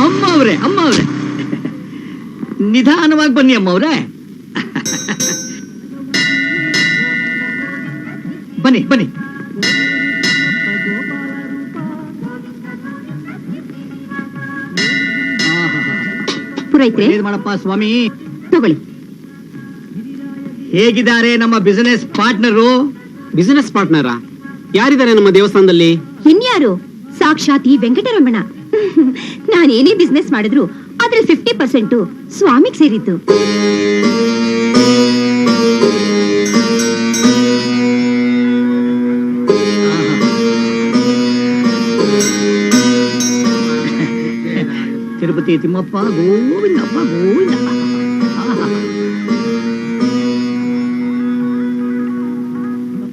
ಅಮ್ಮ ಅವ್ರೆ ನಿಧಾನವಾಗಿ ಬನ್ನಿ ಅಮ್ಮ ಅವ್ರೆ. ಬನ್ನಿ ಬನ್ನಿ. ಪುರೈತ್ರೆ ಮಾಡಪ್ಪ ಸ್ವಾಮಿ. ತಗೊಳ್ಳಿ. ಹೇಗಿದ್ದಾರೆ ನಮ್ಮ ಬಿಸಿನೆಸ್ ಪಾರ್ಟ್ನರು? ಬಿಸಿನೆಸ್ ಪಾರ್ಟ್ನರಾ? ಯಾರಿದ್ದಾರೆ ನಮ್ಮ ದೇವಸ್ಥಾನದಲ್ಲಿ? ಇನ್ಯಾರು? ಸಾಕ್ಷಾತ್ ಈ ವೆಂಕಟರಮಣ. ನಾನೇನೇ ಬಿಸ್ನೆಸ್ ಮಾಡಿದ್ರು ಅದ್ರಲ್ಲಿ 50% ಸ್ವಾಮಿಗೆ ಸೇರಿತ್ತು. ತಿರುಪತಿ ತಿಮ್ಮಪ್ಪ ಗೋವಿಂದಪ್ಪ ಗೋವಿಂದ.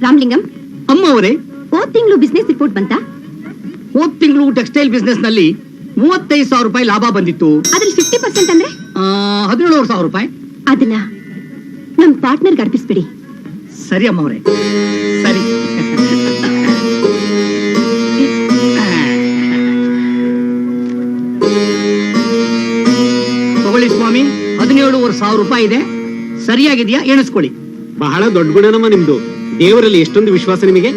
ರಾಮಲಿಂಗಂ, ಅಮ್ಮ ಅವರೇ, ಹೋದ್ ತಿಂಗಳು ಬಿಸ್ನೆಸ್ ರಿಪೋರ್ಟ್ ಬಂತಾ? ಹೋದ್ ತಿಂಗಳು ಟೆಕ್ಸ್ಟೈಲ್ ಬಿಸ್ನೆಸ್ ನಲ್ಲಿ 35,000 ರೂಪಾಯಿ ಲಾಭ ಬಂದಿತ್ತು. ಅದ್ರಲ್ಲಿ 50% ಅಂದ್ರೆ 17,000 ರೂಪಾಯಿ. ಅದನ್ನ ನಮ್ ಪಾರ್ಟ್ನರ್ಗೆ ಅರ್ಪಿಸ್ಬಿಡಿ. ಸರಿ ಅಮ್ಮ ಅವರೇ, ಸರಿ. ತಗೊಳ್ಳಿ ಸ್ವಾಮಿ, 17,500 ರೂಪಾಯಿ ಇದೆ. ಸರಿಯಾಗಿದೆಯಾ? ಎಣಿಸ್ಕೊಳ್ಳಿ. ಬಹಳ ದೊಡ್ಡ ಗುಣನಮ್ಮ ನಿಮ್ದು. ದೇವರಲ್ಲಿ ಎಷ್ಟೊಂದು ವಿಶ್ವಾಸ ನಿಮಗೆ.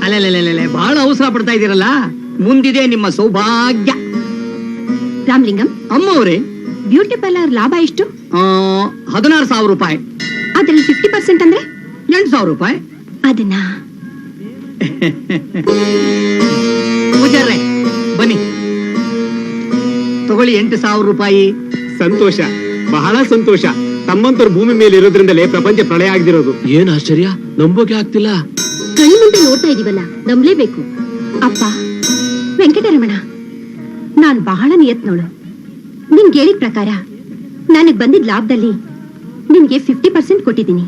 ಅಲ್ಲೇ ಬಹಳ ಅವಸರ ಪಡ್ತಾ ಇದ್ದೀರಲ್ಲ. ಮುಂದಿದೆ ನಿಮ್ಮ ಸೌಭಾಗ್ಯ. ರಾಮಲಿಂಗಂ, ಅಮ್ಮ ಅವರೇ, ಬ್ಯೂಟಿ ಪಾರ್ಲರ್ ಲಾಭ ಎಷ್ಟು? 16,000 ರೂಪಾಯಿ. ಅದ್ರಲ್ಲಿ 50% ಅಂದ್ರೆ 8,000 ರೂಪಾಯಿ. ಅದನ್ನ ಪೂಜಾರ್ರೆ ಬನ್ನಿ, ತಗೊಳ್ಳಿ 8,000 ರೂಪಾಯಿ. ಸಂತೋಷ, ಬಹಳ ಸಂತೋಷ. ತಮ್ಮಂತರು ಭೂಮಿ ಮೇಲೆ ಇರೋದ್ರಿಂದಲೇ ಪ್ರಪಂಚ ಪ್ರಳಯ ಆಗದಿರೋದು. ಏನ್ ಆಶ್ಚರ್ಯ, ನಂಬೋಕೆ ಆಗ್ತಿಲ್ಲ. ಕಣ್ಣು ಮುಂದೆ ನೋಡ್ತಾ ಇದೀವಲ್ಲ, ನಂಬಲೇಬೇಕು. ಅಪ್ಪ ವೆಂಕಟರಮಣ, ನಾನ್ ಬಹಳ ನಿಯತ್ನೋಳು. ನಿನ್ ಹೇಳಿದ ಪ್ರಕಾರ ನನಗ್ ಬಂದಿದ್ ಲಾಭದಲ್ಲಿ ನಿನ್ಗೆ 50% ಕೊಟ್ಟಿದ್ದೀನಿ.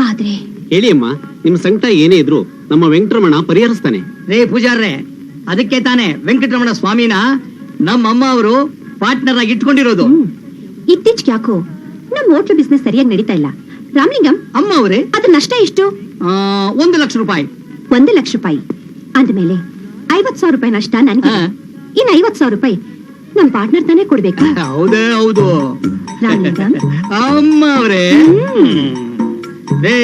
ಆದ್ರೆ ಹೇಳಿ ಅಮ್ಮ, ನಿಮ್ ಸಂಕಟ ಏನೇ ಇದ್ರು ನಮ್ಮ ವೆಂಕಟರಮಣ ಪರಿಹರಿಸ್ತಾನೆ. ರೇ ಪೂಜಾರ್ರೆ, ಅದಕ್ಕೆ ತಾನೇ ವೆಂಕಟರಮಣ ಸ್ವಾಮಿನ ನಮ್ಮಮ್ಮ ಅವರು ಪಾರ್ಟ್ನರ್ ಆಗಿ ಇಟ್ಕೊಂಡಿರೋದು. ಇತ್ತೀಚೆಗೆ ಯಾಕೋ ನಮ್ ಹೋಟ್ಲು ಬಿಸ್ನೆಸ್ ಸರಿಯಾಗಿ ನಡೀತಾ ಇಲ್ಲ. ರಾಮಲಿಂಗಂ, ಅಮ್ಮ ಅವರೇ, ಅದ್ರ ನಷ್ಟ ಎಷ್ಟು? 1 ಲಕ್ಷ ರೂಪಾಯಿ. 1 ಲಕ್ಷ ರೂಪಾಯಿ ಅಂದ್ಮೇಲೆ 50,000 ರೂಪಾಯಿ ನಷ್ಟ ನನ್ಗೆ. ಇನ್ನು 50,000 ರೂಪಾಯಿ ನಮ್ ಪಾರ್ಟ್ನರ್ ತಾನೇ ಕೊಡ್ಬೇಕು. ಹೌದೇ ಹೌದು ರಾಮಲಿಂಗಂ, ಅಮ್ಮ ಅವರೇ. ರೇ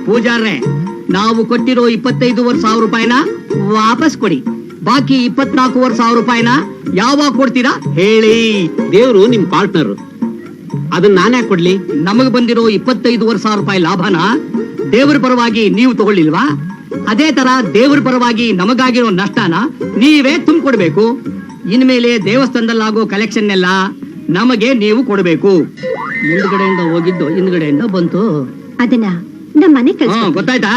ಪೂಜಾರ್ರೆ, ನಾವು ಕೊಟ್ಟಿರೋ 25,000 ರೂಪಾಯಿನ ವಾಪಸ್ ಕೊಡಿ. ಬಾಕಿ 24,000 ರೂಪಾಯಿನ ಯಾವಾಗ ಕೊಡ್ತೀರಾ ಹೇಳಿ. ದೇವ್ರು ನಿಮ್ ಪಾರ್ಟ್ನರ್, ಅದನ್ನ ನಾನೇ ಕೊಡ್ಲಿ? ನಮಗ್ ಬಂದಿರೋ 25,000 ರೂಪಾಯಿ ಲಾಭನ ದೇವರ ಪರವಾಗಿ ನೀವು ತಗೊಳ್ಳಿಲ್ವಾ? ಅದೇ ತರ ದೇವರ ಪರವಾಗಿ ನಮಗಾಗಿರೋ ನಷ್ಟನ ನೀವೇ ತುಂಬಿಕೊಡ್ಬೇಕು. ಇನ್ಮೇಲೆ ದೇವಸ್ಥಾನದಲ್ಲಾಗೋ ಕಲೆಕ್ಷನ್ ಎಲ್ಲ ನಮಗೆ ನೀವು ಕೊಡಬೇಕು. ಮುಂದ್ಗಡೆಯಿಂದ ಹೋಗಿದ್ದು ಹಿಂದ್ಗಡೆಯಿಂದ ಬಂತು. ಅದನ್ನ ನಮ್ಮ ಮನೆ ಕಳ್ಸಿ. ಗೊತ್ತಾಯ್ತಾ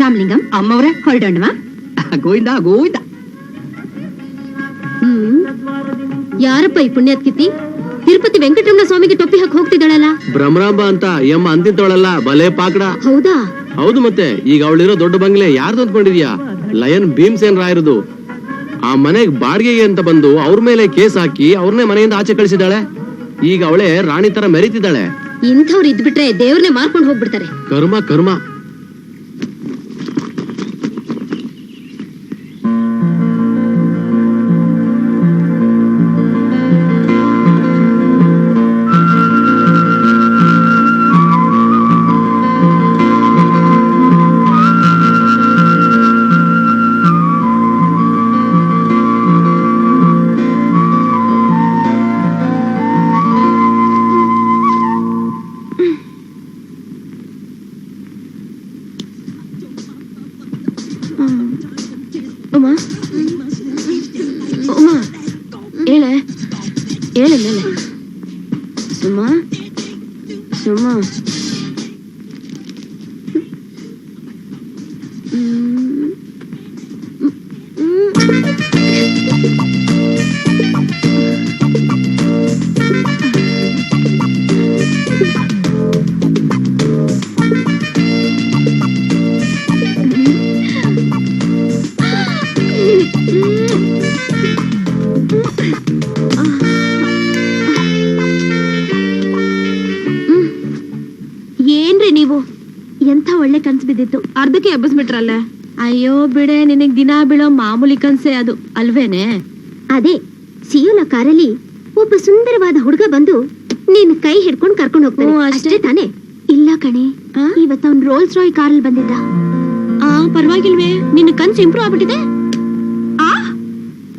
ರಾಮಲಿಂಗಂ, ಅಮ್ಮವ್ರೆ? ಹೊರಡೋಣವಾ? ಗೋವಿಂದ ಗೋವಿಂದ. ಯಾರಪ್ಪ ಈ ಪುಣ್ಯಾತ್ಕಿತಿ? ತಿರುಪತಿ ವೆಂಕಟರಮಣ ಸ್ವಾಮಿಗೆ ಟೊಪ್ಪಿ ಹಾಕಿ ಹೋಗ್ತಿದ್ದಾಳಲ್ಲ. ಭ್ರಮರಾಂಬ ಅಂತ ಎಮ್ಮ ಅಂತಿದ್ದವಳಲ್ಲ, ಬಲೆ ಪಾಕಡ. ಹೌದಾ? ಹೌದು, ಮತ್ತೆ ಈಗ ಅವಳಿರೋ ದೊಡ್ಡ ಬಂಗ್ಲೆ ಯಾರ್ದು ಅಂದ್ಕೊಂಡಿದ್ಯಾ? ಲಯನ್ ಭೀಮ್ಸೇನ್ ರಾಯರದು. ಆ ಮನೆಗ್ ಬಾಡಿಗೆಗೆ ಅಂತ ಬಂದು ಅವ್ರ ಮೇಲೆ ಕೇಸ್ ಹಾಕಿ ಅವ್ರನ್ನೇ ಮನೆಯಿಂದ ಆಚೆ ಕಳಿಸಿದಾಳೆ. ಈಗ ಅವಳೇ ರಾಣಿ ತರ ಮೆರೀತಿದ್ದಾಳೆ. ಇಂಥವ್ರು ಇದ್ಬಿಟ್ರೆ ದೇವ್ರನ್ನೇ ಮಾರ್ಕೊಂಡು ಹೋಗ್ಬಿಡ್ತಾರೆ. ಕರ್ಮ ಕರ್ಮ. ಸುಮಾ ಸುಮಾ, ಏನ್ರಿ ನೀವು? ಎಂಥ ಒಳ್ಳೆ ಕನ್ಸು ಬಿದ್ದಿತ್ತು, ಅರ್ಧಕ್ಕೆ ಎಬ್ಬಿಸ್ಬಿಟ್ರಲ್ಲ. ಅಯ್ಯೋ ಬಿಡೆ, ನಿನಗ್ ದಿನ ಬೀಳೋ ಮಾಮೂಲಿ ಕನ್ಸೆ ಅದು ಅಲ್ವೇನೆ? ಅದೇ ಸಿಯೋಲ ಕಾರಲ್ಲಿ ಒಬ್ಬ ಸುಂದರವಾದ ಹುಡುಗ ಬಂದು ನಿನ್ ಕೈ ಹಿಡ್ಕೊಂಡು ಕರ್ಕೊಂಡು ಹೋಗ್ತಾನೆ, ಅಷ್ಟೇ ತಾನೇ? ಇಲ್ಲ ಕಣೆ, ಇವತ್ತು ಅವ್ನ್ ರೋಲ್ಸ್ ರಾಯ್ ಕಾರಲ್ಲಿ ಬಂದಿದ್ದ. ಪರವಾಗಿಲ್ವೇ, ನಿನ್ನ ಕನ್ಸು ಇಂಪ್ರೂವ್ ಆಗ್ಬಿಟ್ಟಿದೆ.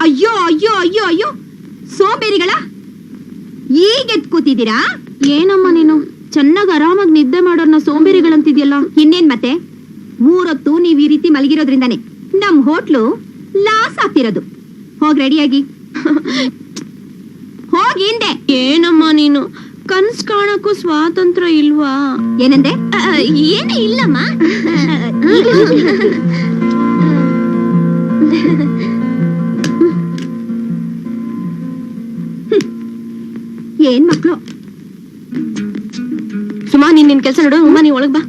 ಅಯ್ಯೋ ಅಯ್ಯೋ ಅಯ್ಯೋ ಅಯ್ಯೋ, ಸೋಂಬೇರಿಗಳ ಈಗ ಎತ್ ಕೂತಿದ್ದೀರಾ? ಏನಮ್ಮ ನೀನು ಚೆನ್ನಾಗಿ ಆರಾಮಾಗಿ ನಿದ್ದೆ ಮಾಡೋರ್ನ ಸೋಂಬೇರಿಗಳಂತಿದ್ಯಲ್ಲ. ಇನ್ನೇನ್ ಮತ್ತೆ, 3 ಹೊತ್ತು ನೀವ್ ಈ ರೀತಿ ಮಲಗಿರೋದ್ರಿಂದಾನೆ ನಮ್ ಹೋಟ್ಲು ಲಾಸ್ ಆಗ್ತಿರೋದು. ಹೋಗ್ ರೆಡಿಯಾಗಿ ಹೋಗಿ ಹಿಂದೆ. ಏನಮ್ಮ ನೀನು, ಕನ್ಸ್ ಕಾಣಕ್ಕೂ ಸ್ವಾತಂತ್ರ್ಯ ಇಲ್ವಾ? ಏನಂದೆ? ಏನೂ ಇಲ್ಲಮ್ಮ. ಏನ್ ಮಕ್ಳು? ಸುಮಾ, ನಿನ್ ಕೆಲಸ ನೋಡು. ಉಮಾ, ನೀ ಒಳಗ್ ಬಾ.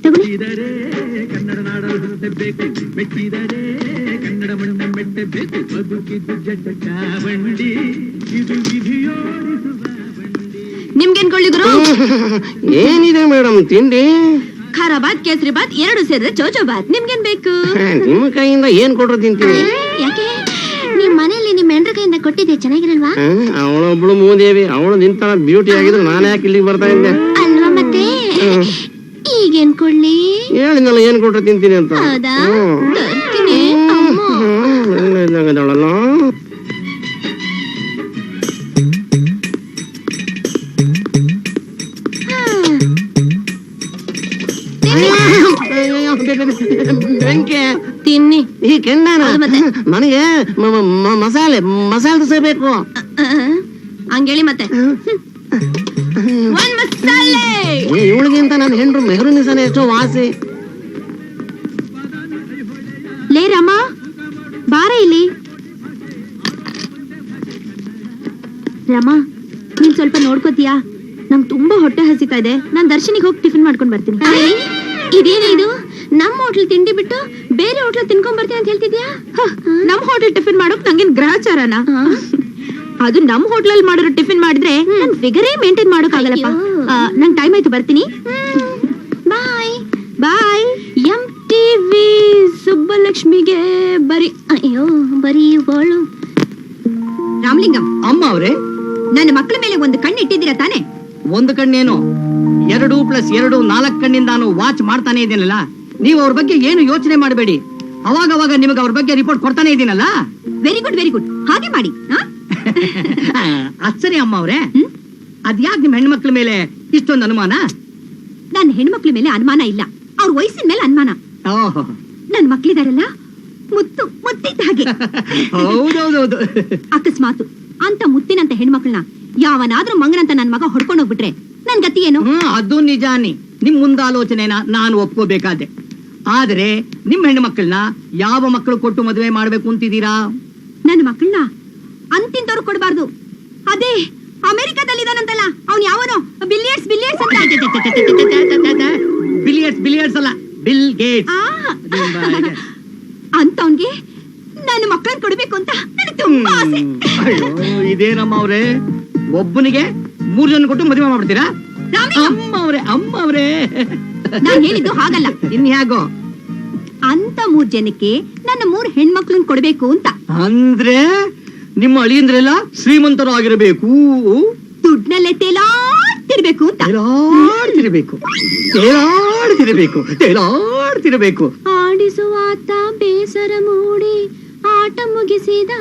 ತಗೊಳ್ಳಿ. ನಿಮ್ಗೇನ್ ಕೊಳ್ಳಿ ಗುರು? ಏನಿದೆ ಮೇಡಮ್ ತಿಂಡಿ? ಖಾರ ಬಾತ್, ಕೇಸರಿ ಬಾತ್ 2 ಸೇರಿದ್ರೆ ಚೌಚೌ ಬಾತ್. ನಿಮ್ಗೇನ್ ಬೇಕು? ನಿಮ್ಮ ಕೈಯಿಂದ ಏನ್ ಕೊಟ್ರು ತಿಂತೀನಿ. ಯಾಕೆ ನಿಮ್ ಮನೇಲಿ ನಿಮ್ ಹೆಂಡ್ರ ಕೈಯಿಂದ ಕೊಟ್ಟಿದ್ದೆ ಚೆನ್ನಾಗಿರಲ್ವಾ? ಅವಳೊಬ್ಳು ಮೂದೇವಿ, ಅವಳು ನಿಂತ ಬ್ಯೂಟಿ ಆಗಿದ್ರೆ ನಾನು ಯಾಕೆ ಇಲ್ಲಿಗೆ ಬರ್ತಾ ಇದ್ದೆ ಅಲ್ವಾ? ಮತ್ತೆ ಈಗೇನ್ ಕೊಳ್ಳಿ? ಹೇಳಿದ್ನಲ್ಲ ಏನ್ ಕೊಟ್ರು ತಿಂತೀನಿ ಅಂತ. ಹೌದಾ? ತರ್ತೀನಿ. ಇದ್ದಾಗದವಳಲ್ಲ. ಬೆಂಕಿ ತಿನ್ನಿ. ಈ ಕೆಂಡನ ಮತ್ತೆ? ನನಗೆ ಮಸಾಲೆ ದೋಸೆ ಬೇಕು. ಹಂಗೇಳಿ ಮತ್ತೆ. ಒಂದ್ ಮಸಾಲೆ. ಇವಳಿಗಿಂತ ನನ್ನ ಹೆಂಡ್ರು ಮೆಹರು ನಿಸಾನೆ ಎಷ್ಟೋ ವಾಸಿ. ಲೇ ರಮ್ಮ, ಬಾರ ಇಲ್ಲಿ. ರಮ್ಮ, ನೀನ್ ಸ್ವಲ್ಪ ನೋಡ್ಕೋತೀಯಾ? ನಂಗೆ ತುಂಬಾ ಹೊಟ್ಟೆ ಹಸಿತಾ ಇದೆ. ನಾನ್ ದರ್ಶನಿಗೆ ಹೋಗಿ ಟಿಫಿನ್ ಮಾಡ್ಕೊಂಡ್ ಬರ್ತೀನಿ. ಇದೇನಿದು? ನಮ್ ಹೋಟ್ಲ್ ತಿಂಡಿ ಬಿಟ್ಟು ಬೇರೆ ಹೋಟ್ಲ್ ತಿನ್ಕೊಂಡ್ ಬರ್ತೀನಿ ಅಂತ ಹೇಳ್ತಿದ್ಯಾ? ನಮ್ ಹೋಟೆಲ್ ಟಿಫಿನ್ ಮಾಡೋಕ್ ನಂಗೇನ್ ಗ್ರಹಚಾರನ? ಅದು ನಮ್ ಹೋಟ್ಲಲ್ಲಿ ಮಾಡಿರೋ ಟಿಫಿನ್ ಮಾಡಿದ್ರೆ ನನ್ ಫಿಗರೇ ಮೇಂಟೈನ್ ಮಾಡೋಕ್ ಆಗಲ್ಲಪ್ಪ. ನಂಗ್ ಟೈಮ್ ಆಯ್ತು, ಬರ್ತೀನಿ. ಬಾಯ್ ಬಾಯ್. MTV ಸುಬ್ಬಲಕ್ಷ್ಮಿಗೆ ಬರಿ. ಅಯ್ಯೋ, ಬರೀ ಗೋಳು. ರಾಮಲಿಂಗಂ, ಅಮ್ಮ ಅವ್ರೆ, ನನ್ನ ಮಕ್ಕಳ ಮೇಲೆ ಒಂದು ಕಣ್ಣು ಇಟ್ಟಿದ್ದೀರಾ ತಾನೆ? ಒಂದು ಕಣ್ಣೇನು, 2+2 4 ಕಣ್ಣಿಂದ ನಾನು ವಾಚ್ ಮಾಡ್ತಾನೆ ಇದ್ದೀನಲ್ಲ. ನೀವು ಅವ್ರ ಬಗ್ಗೆ ಏನು ಯೋಚನೆ ಮಾಡಬೇಡಿ. ಅವಾಗ ನಿಮಗೆ ಅವ್ರ ಬಗ್ಗೆ ರಿಪೋರ್ಟ್ ಕೊಡ್ತಾನೆ ಇದ್ದೀನಲ್ಲ. Very good, very good. ಹಾಗೆ ಮಾಡಿ. ಅಚ್ಚರಿ ಅಮ್ಮ ಅವ್ರೆ, ಅದ್ಯಾಕ್ ನಿಮ್ ಹೆಣ್ಮಕ್ಳ ಮೇಲೆ ಇಷ್ಟೊಂದು ಅನುಮಾನ? ನನ್ನ ಹೆಣ್ಮಕ್ಳ ಮೇಲೆ ಅನುಮಾನ ಇಲ್ಲ, ಅವ್ರ ವಯಸ್ಸಿನ ಮೇಲೆ ಅನುಮಾನ. ಓಹೋ, ನನ್ ಮಕ್ಳಿದಾರಲ್ಲ, ಮುತ್ತಿದ್ದ ಹಾಗೆ. ಹೌದೌದೌದು. ಅಕಸ್ಮಾತು ಅಂತ ಮುತ್ತಿನಂತ ಹೆಣ್ಮಕ್ಳನ್ನ ಯಾವನಾದ್ರೂ ಮಂಗನಂತ ನನ್ ಮಗ ಹೊಡ್ಕೊಂಡು ಹೋಗ್ಬಿಟ್ರೆ ನನ್ ಗತಿ ಏನು? ಅದು ನಿಜಾನಿ. ನಿಮ್ ಮುಂದಾಲೋಚನೆನ ನಾನು ಒಪ್ಕೋಬೇಕಾದೆ. ಆದ್ರೆ ನಿಮ್ ಹೆಣ್ಣು ಮಕ್ಕಳನ್ನ ಯಾವ ಮಕ್ಕಳು ಕೊಟ್ಟು ಮದುವೆ ಮಾಡ್ಬೇಕು ಅಂತಿದ್ದೀರಾ? ನನ್ನ ಮಕ್ಕಳನ್ನ ಅಂತಿಂತವ್ರು ಕೊಡಬಾರ್ದು. ಅದೇ ಅಮೆರಿಕದಲ್ಲಿದಾನಂತಲ್ಲ ಅವ್ನು, ಯಾವನೋ ಬಿಲಿಯರ್ಡ್ಸ್ ಅಂತ. ಬಿಲಿಯರ್ಡ್ಸ್ ಅಲ್ಲ, ಬಿಲ್ ಗೇಟ್ಸ್. ಅಂತವನ್ಗೆ ನನ್ನ ಮಕ್ಕಳನ್ನ ಕೊಡ್ಬೇಕು ಅಂತ ನನಗೆ ತುಂಬಾ ಆಸೆ. ಇದೇನಮ್ಮ ಅವ್ರೆ, ಒಬ್ಬನಿಗೆ 3 ಜನ ಕೊಟ್ಟು ಮದುವೆ ಮಾಡ್ಬಿಡ್ತೀರಾ? ಅಮ್ಮ ಅವ್ರೆ, ನಾನ್ ಹೇಳಿದ್ದು ಹಾಗಲ್ಲ. ಇನ್ಯಾಗೋ ಅಂತ 3 ಜನಕ್ಕೆ ನನ್ನ 3 ಹೆಣ್ಮಕ್ಳನ್ನ ಕೊಡ್ಬೇಕು ಅಂತ. ಅಂದ್ರೆ ನಿಮ್ಮ ಅಳಿಯಂದ್ರೆಲ್ಲ ಶ್ರೀಮಂತರು ಆಗಿರಬೇಕು, ದುಡ್ನಲ್ಲೇ ತೇಲಾಡ್ತಿರ್ಬೇಕು ಅಂತ. ತೇಲಾಡ್ತಿರ್ಬೇಕು. ಆಡಿಸುವಾತ ಬೇಸರ ಮೂಡಿ ಆಟ ಮುಗಿಸಿದ.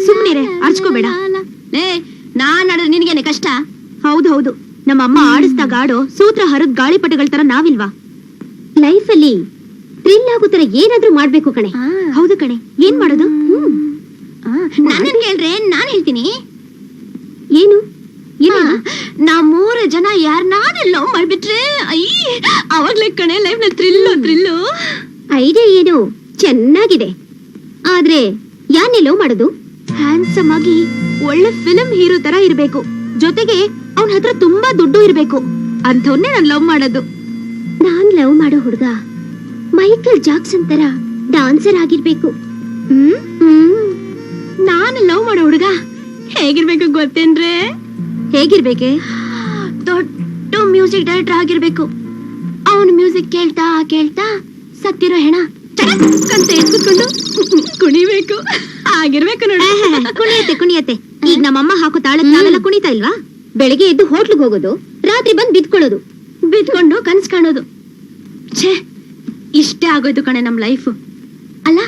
ಸುಮ್ನಿರೆ, ಅರ್ಚ್ಕೋಬೇಡ. ನಾನ್ ಆಡಿದ್ರೆ ನಿನಗೇನೆ ಕಷ್ಟ? ಹೌದು, ನಮ್ಮಮ್ಮ ಆಡಿಸ್ದಾಗ ಆಡೋ ಸೂತ್ರ ಹರದ ಗಾಳಿಪಟಗಳ ತರ ನಾವಿಲ್ವಾ? ಲೈಫಲ್ಲಿ ಥ್ರಿಲ್ ಆಗೋ ತರ ಏನಾದ್ರೂ ಮಾಡ್ಬೇಕು ಕಣೆ. ಹೌದು ಕಣೆ, ಏನ್ ಮಾಡೋದು? ನನ್ನ ಹೇಳ್ರೆ ನಾನ್ ಹೇಳ್ತೀನಿ. ಏನು? ನಾವ್ 3 ಜನ ಯಾರನ್ನಾದ್ರೂ ಲವ್ ಮಾಡ್ಬಿಟ್ರೆ ಅವಾಗ್ಲೇ ಕಣೆ ಲೈಫ್ ನಲ್ಲಿ ಥ್ರಿಲ್ಲು. ಐಡಿಯಾ ಏನು ಚೆನ್ನಾಗಿದೆ, ಆದ್ರೆ ಯಾರನ್ನೇ ಲವ್ ಮಾಡೋದು? ಹ್ಯಾಂಡ್ಸಮ್ ಆಗಿ ಒಳ್ಳೆ ಫಿಲ್ಮ್ ಹೀರೋ ತರ ಇರ್ಬೇಕು, ಜೊತೆಗೆ ಅವನ ಹತ್ರ ತುಂಬಾ ದುಡ್ಡು ಇರ್ಬೇಕು. ಅಂಥವ್ನೇ ನಾನ್ ಲವ್ ಮಾಡೋದು. ನಾನ್ ಲವ್ ಮಾಡೋ ಹುಡುಗ ಮೈಕಲ್ ಜಾಕ್ಸನ್ ತರ ಡಾನ್ಸರ್ ಆಗಿರ್ಬೇಕು. ನಾನು ಲವ್ ಮಾಡೋ ಹುಡುಗ ಹೇಗಿರ್ಬೇಕು ಗೊತ್ತೇನ್ರೆ? ಹೇಗಿರ್ಬೇಕೆ? ದೊಡ್ಡ ಮ್ಯೂಸಿಕ್ ಡೈರೆಕ್ಟರ್ ಆಗಿರ್ಬೇಕು. ಅವನು ಮ್ಯೂಸಿಕ್ ಕೇಳ್ತಾ ಕೇಳ್ತಾ ಸತ್ತಿರೋ ಹೆಣ ಟಡಕ್ ಅಂತ ಎತ್ಕೊಂಡು ಕುಣಿಬೇಕು. ಆಗಿರ್ಬೇಕು ನೋಡಿ. ಕುಣಿಯತ್ತೆ. ಈಗ ನಮ್ಮಮ್ಮ ಹಾಕೋ ತಾಳಕ್ ನಾವೆಲ್ಲ ಕುಣಿತಾ ಇಲ್ವಾ? ಬೆಳಿಗ್ಗೆ ಎದ್ದು ಹೋಟ್ಲಿಗೆ ಹೋಗೋದು, ರಾತ್ರಿ ಬಂದು ಬಿದ್ಕೊಂಡು ಕನ್ಸ್ ಕಾಣೋದು. ಛೇ, ಇಷ್ಟೇ ಆಗೋಯ್ತು ಕಣೆ ನಮ್ ಲೈಫ್. ಅಲ್ಲ,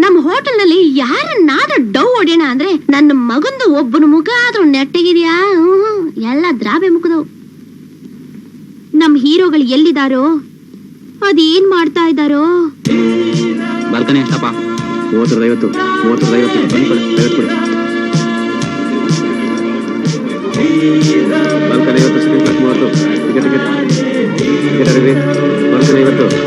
ನಮ್ ಹೋಟೆಲ್ ನಲ್ಲಿ ಯಾರನ್ನಾದ್ರೂ ಡವ್ ಹೊಡೆಯೋಣ ಅಂದ್ರೆ ನನ್ನ ಮಗಂದು ಒಬ್ಬನ ಮುಖ ಆದ್ರೂ ನೆಟ್ಟಗಿದ್ಯಾ? ಎಲ್ಲ ದ್ರಾಬೆ ಮುಖದವು. ನಮ್ ಹೀರೋಗಳು ಎಲ್ಲಿದಾರೋ, ಅದೇನ್ ಮಾಡ್ತಾ ಇದ್ದಾರೋ. ಬರ್ತಾನೆ ಅಷ್ಟಪ್ಪ. 30 ಬರ್ತಾನೆ 50 ಸೆಕೆಂಡ್ 30 ಟಿಕೆಟ್ ಬರ್ತಾನೆ 50.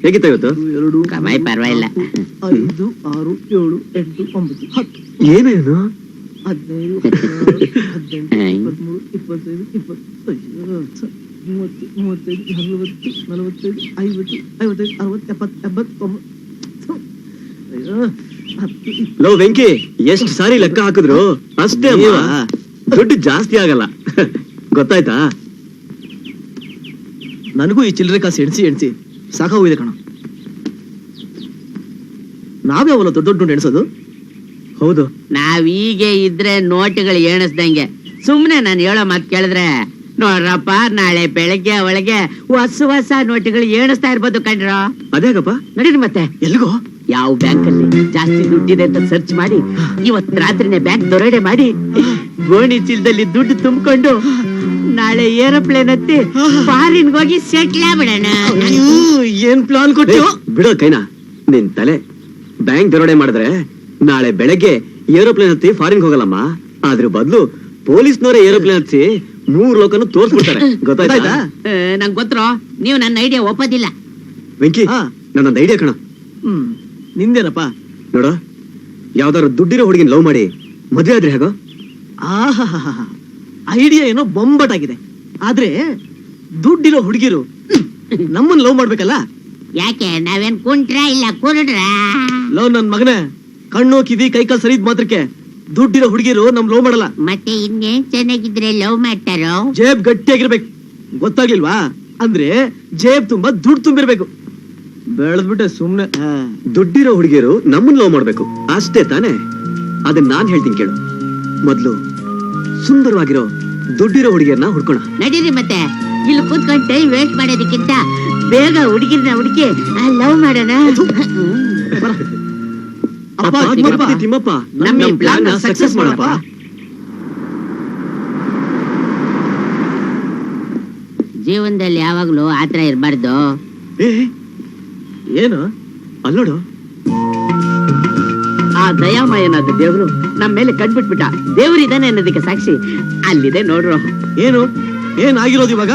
ಹೇಗಿತ್ತ ಇವತ್ತು? ಕಮಾಯಿ ಪರವಾಗಿಲ್ಲ. 5, 6, 7, 8, 9, 10. ಏನೇನು 15, 16, 18, 23, 25, 30, 35, 40, 45, 50, 60, 70, 80. ಲೋ ವೆಂಕಿ, ಎಷ್ಟು ಸಾರಿ ಲೆಕ್ಕ ಹಾಕಿದ್ರು ಅಷ್ಟೇ ಅಮ್ಮ. ದುಡ್ಡು ಜಾಸ್ತಿ ಆಗಲ್ಲ, ಗೊತ್ತಾಯ್ತಾ? ನನಗೂ ಈ ಚಿಲ್ಲರೆ ಕಾಸು ಎಣಿಸಿ ಸಾಕಾಗೋಗಿದೆ ಕಣ. ನಾವ್ಯಾವಲ್ಲ ದೊಡ್ಡ ದೊಡ್ಡ ಎಣಿಸೋದು? ಹೌದು, ನಾವೀಗೆ ಇದ್ರೆ ನೋಟುಗಳು ಎಣಿಸ್ದಂಗೆ. ಸುಮ್ನೆ ನಾನು ಹೇಳೋ ಮಾತು ಕೇಳಿದ್ರೆ, ನೋಡ್ರಪ್ಪ ನಾಳೆ ಬೆಳಗ್ಗೆ ಒಳಗೆ ಹೊಸ ನೋಟುಗಳು ಎಣಿಸ್ತಾ ಇರ್ಬೋದು ಕಂಡ್ರ. ಅದೇಗಪ್ಪ? ನಡೀರಿ ಮತ್ತೆ. ಎಲ್ಗೋ? ಯಾವ ಬ್ಯಾಂಕ್ ಅಲ್ಲಿ ಜಾಸ್ತಿ ದುಡ್ಡಿದೆ ಅಂತ ಸರ್ಚ್ ಮಾಡಿ ಇವತ್ ರಾತ್ರಿನೇ ಬ್ಯಾಂಕ್ ದೊರಡೆ ಮಾಡಿ ಗೋಣಿ ಚೀಲದಲ್ಲಿ ದುಡ್ಡು ತುಂಬಿಕೊಂಡು ನಾಳೆ ಏರೋಪ್ಲೇನ್ ಹತ್ತಿ ಫಾರಿನ್ಗೆ ಹೋಗಿ ಸೆಟ್ಲ್ ಆಗ್ಬಿಡೋಣ. ಏನ್ ಪ್ಲಾನ್ ಕೊಟ್ಟು? ಬಿಡೋ ಕೈನಾ, ನಿನ್ ತಲೆ. ಬ್ಯಾಂಕ್ ದರೋಡೆ ಮಾಡಿದ್ರೆ ನಾಳೆ ಬೆಳಗ್ಗೆ ಏರೋಪ್ಲೇನ್ ಹತ್ತಿ ಫಾರಿನ್ ಹೋಗಲ್ಲಮ್ಮ. ಅದ್ರ ಬದಲು ಪೊಲೀಸ್ನವರೇ ಏರೋಪ್ಲೇನ್ ಹತ್ತಿ 3 ಲೋಕನು ತೋರ್ಸ್ಬಿಡ್ತಾರೆ, ಗೊತ್ತಾಯ್ತಾ? ನಂಗೆ ಗೊತ್ತರೋ, ನೀವು ನನ್ನ ಐಡಿಯಾ ಒಪ್ಪೋದಿಲ್ಲ. ವೆಂಕಿ, ಹಾ. ನನ್ನೊಂದು ಐಡಿಯಾ ಕಣ. ನಿಂದೇನಪ್ಪ? ನೋಡ, ಯಾವ್ದಾದ್ರು ದುಡ್ಡಿರೋ ಹುಡುಗಿನ ಲವ್ ಮಾಡಿ ಮದುವೆ ಆದ್ರೆ ಹೇಗೋ? ಆಹಾ, ಐಡಿಯಾ ಏನೋ ಬೊಂಬಟಾಗಿದೆ. ಆದ್ರೆ ದುಡ್ಡಿರೋ ಹುಡುಗಿರು ನಮ್ಮನ್ನ ಲವ್ ಮಾಡ್ಬೇಕಲ್ಲ. ಯಾಕೆ ನಾವೇನ್ ಕುಂಟ್ರ ಇಲ್ಲ ಕುರುಡ್ರ? ಲವ್ ನನ್ ಮಗನೇ, ಕಣ್ಣು ಕಿವಿ ಕೈಕಾಲ್ ಸರಿದ್ ಮಾತ್ರಕ್ಕೆ ದುಡ್ಡಿರೋ ಹುಡುಗಿರು ನಮ್ ಲವ್ ಮಾಡಲ್ಲ. ಮತ್ತೆ ಇನ್ನೇನ್ ಚೆನ್ನಾಗಿದ್ರೆ ಲವ್ ಮಾಡ್ತಾರೋ? ಜೇಬ್ ಗಟ್ಟಿಯಾಗಿರ್ಬೇಕು, ಗೊತ್ತಾಗ್ಲಿಲ್ವಾ? ಅಂದ್ರೆ ಜೇಬ್ ತುಂಬಾ ದುಡ್ಡು ತುಂಬಿರ್ಬೇಕು. ಬೆಳೆದ್ಬಿಟ್ಟೆ ಸುಮ್ನೆ. ದುಡ್ಡಿರೋ ಹುಡುಗಿಯರು ನಮ್ಮನ್ನ ಲವ್ ಮಾಡ್ಬೇಕು, ಅಷ್ಟೇ ತಾನೇ? ಅದನ್ನ ನಾನ್ ಹೇಳ್ತೀನಿ ಕೇಳು. ಮೊದ್ಲು ಸುಂದರವಾಗಿರೋ ದುಡ್ಡಿರೋ ಹುಡುಗಿಯರ್ನ ಹುಡ್ಕೋಣ. ನಡೀರಿ ಮತ್ತೆ. ಇಲ್ಲಿ ಕೂತ್ಕೊಂಡು ಟೈಮ್ ವೇಸ್ಟ್ ಮಾಡೋದಕ್ಕಿಂತ ಬೇಗ ಹುಡುಗಿರ್ನ ಹುಡುಕಿ ಲವ್ ಮಾಡೋಣ. ಅಪ್ಪ, ತಿಮ್ಮಪ್ಪ, ನಮ್ಮ ಈ ಪ್ಲಾನ್ ಸಕ್ಸಸ್ ಮಾಡಪ್ಪ. ಜೀವನದಲ್ಲಿ ಯಾವಾಗ್ಲೂ ಆತರ ಇರಬಾರ್ದು. ಏ, ಏನು? ಅಲ್ಲೋಡು, ಆ ದಯಾಮಯನಾದ ದೇವ್ರು ನಮ್ಮ ಮೇಲೆ ಕಣ್ಬಿಟ್ಬಿಟ್ಟ. ದೇವ್ರಿದಾನೆ ಅನ್ನೋದಕ್ಕೆ ಸಾಕ್ಷಿ ಅಲ್ಲಿದೆ ನೋಡ್ರು. ಏನು ಏನಾಗಿರೋದು ಇವಾಗ?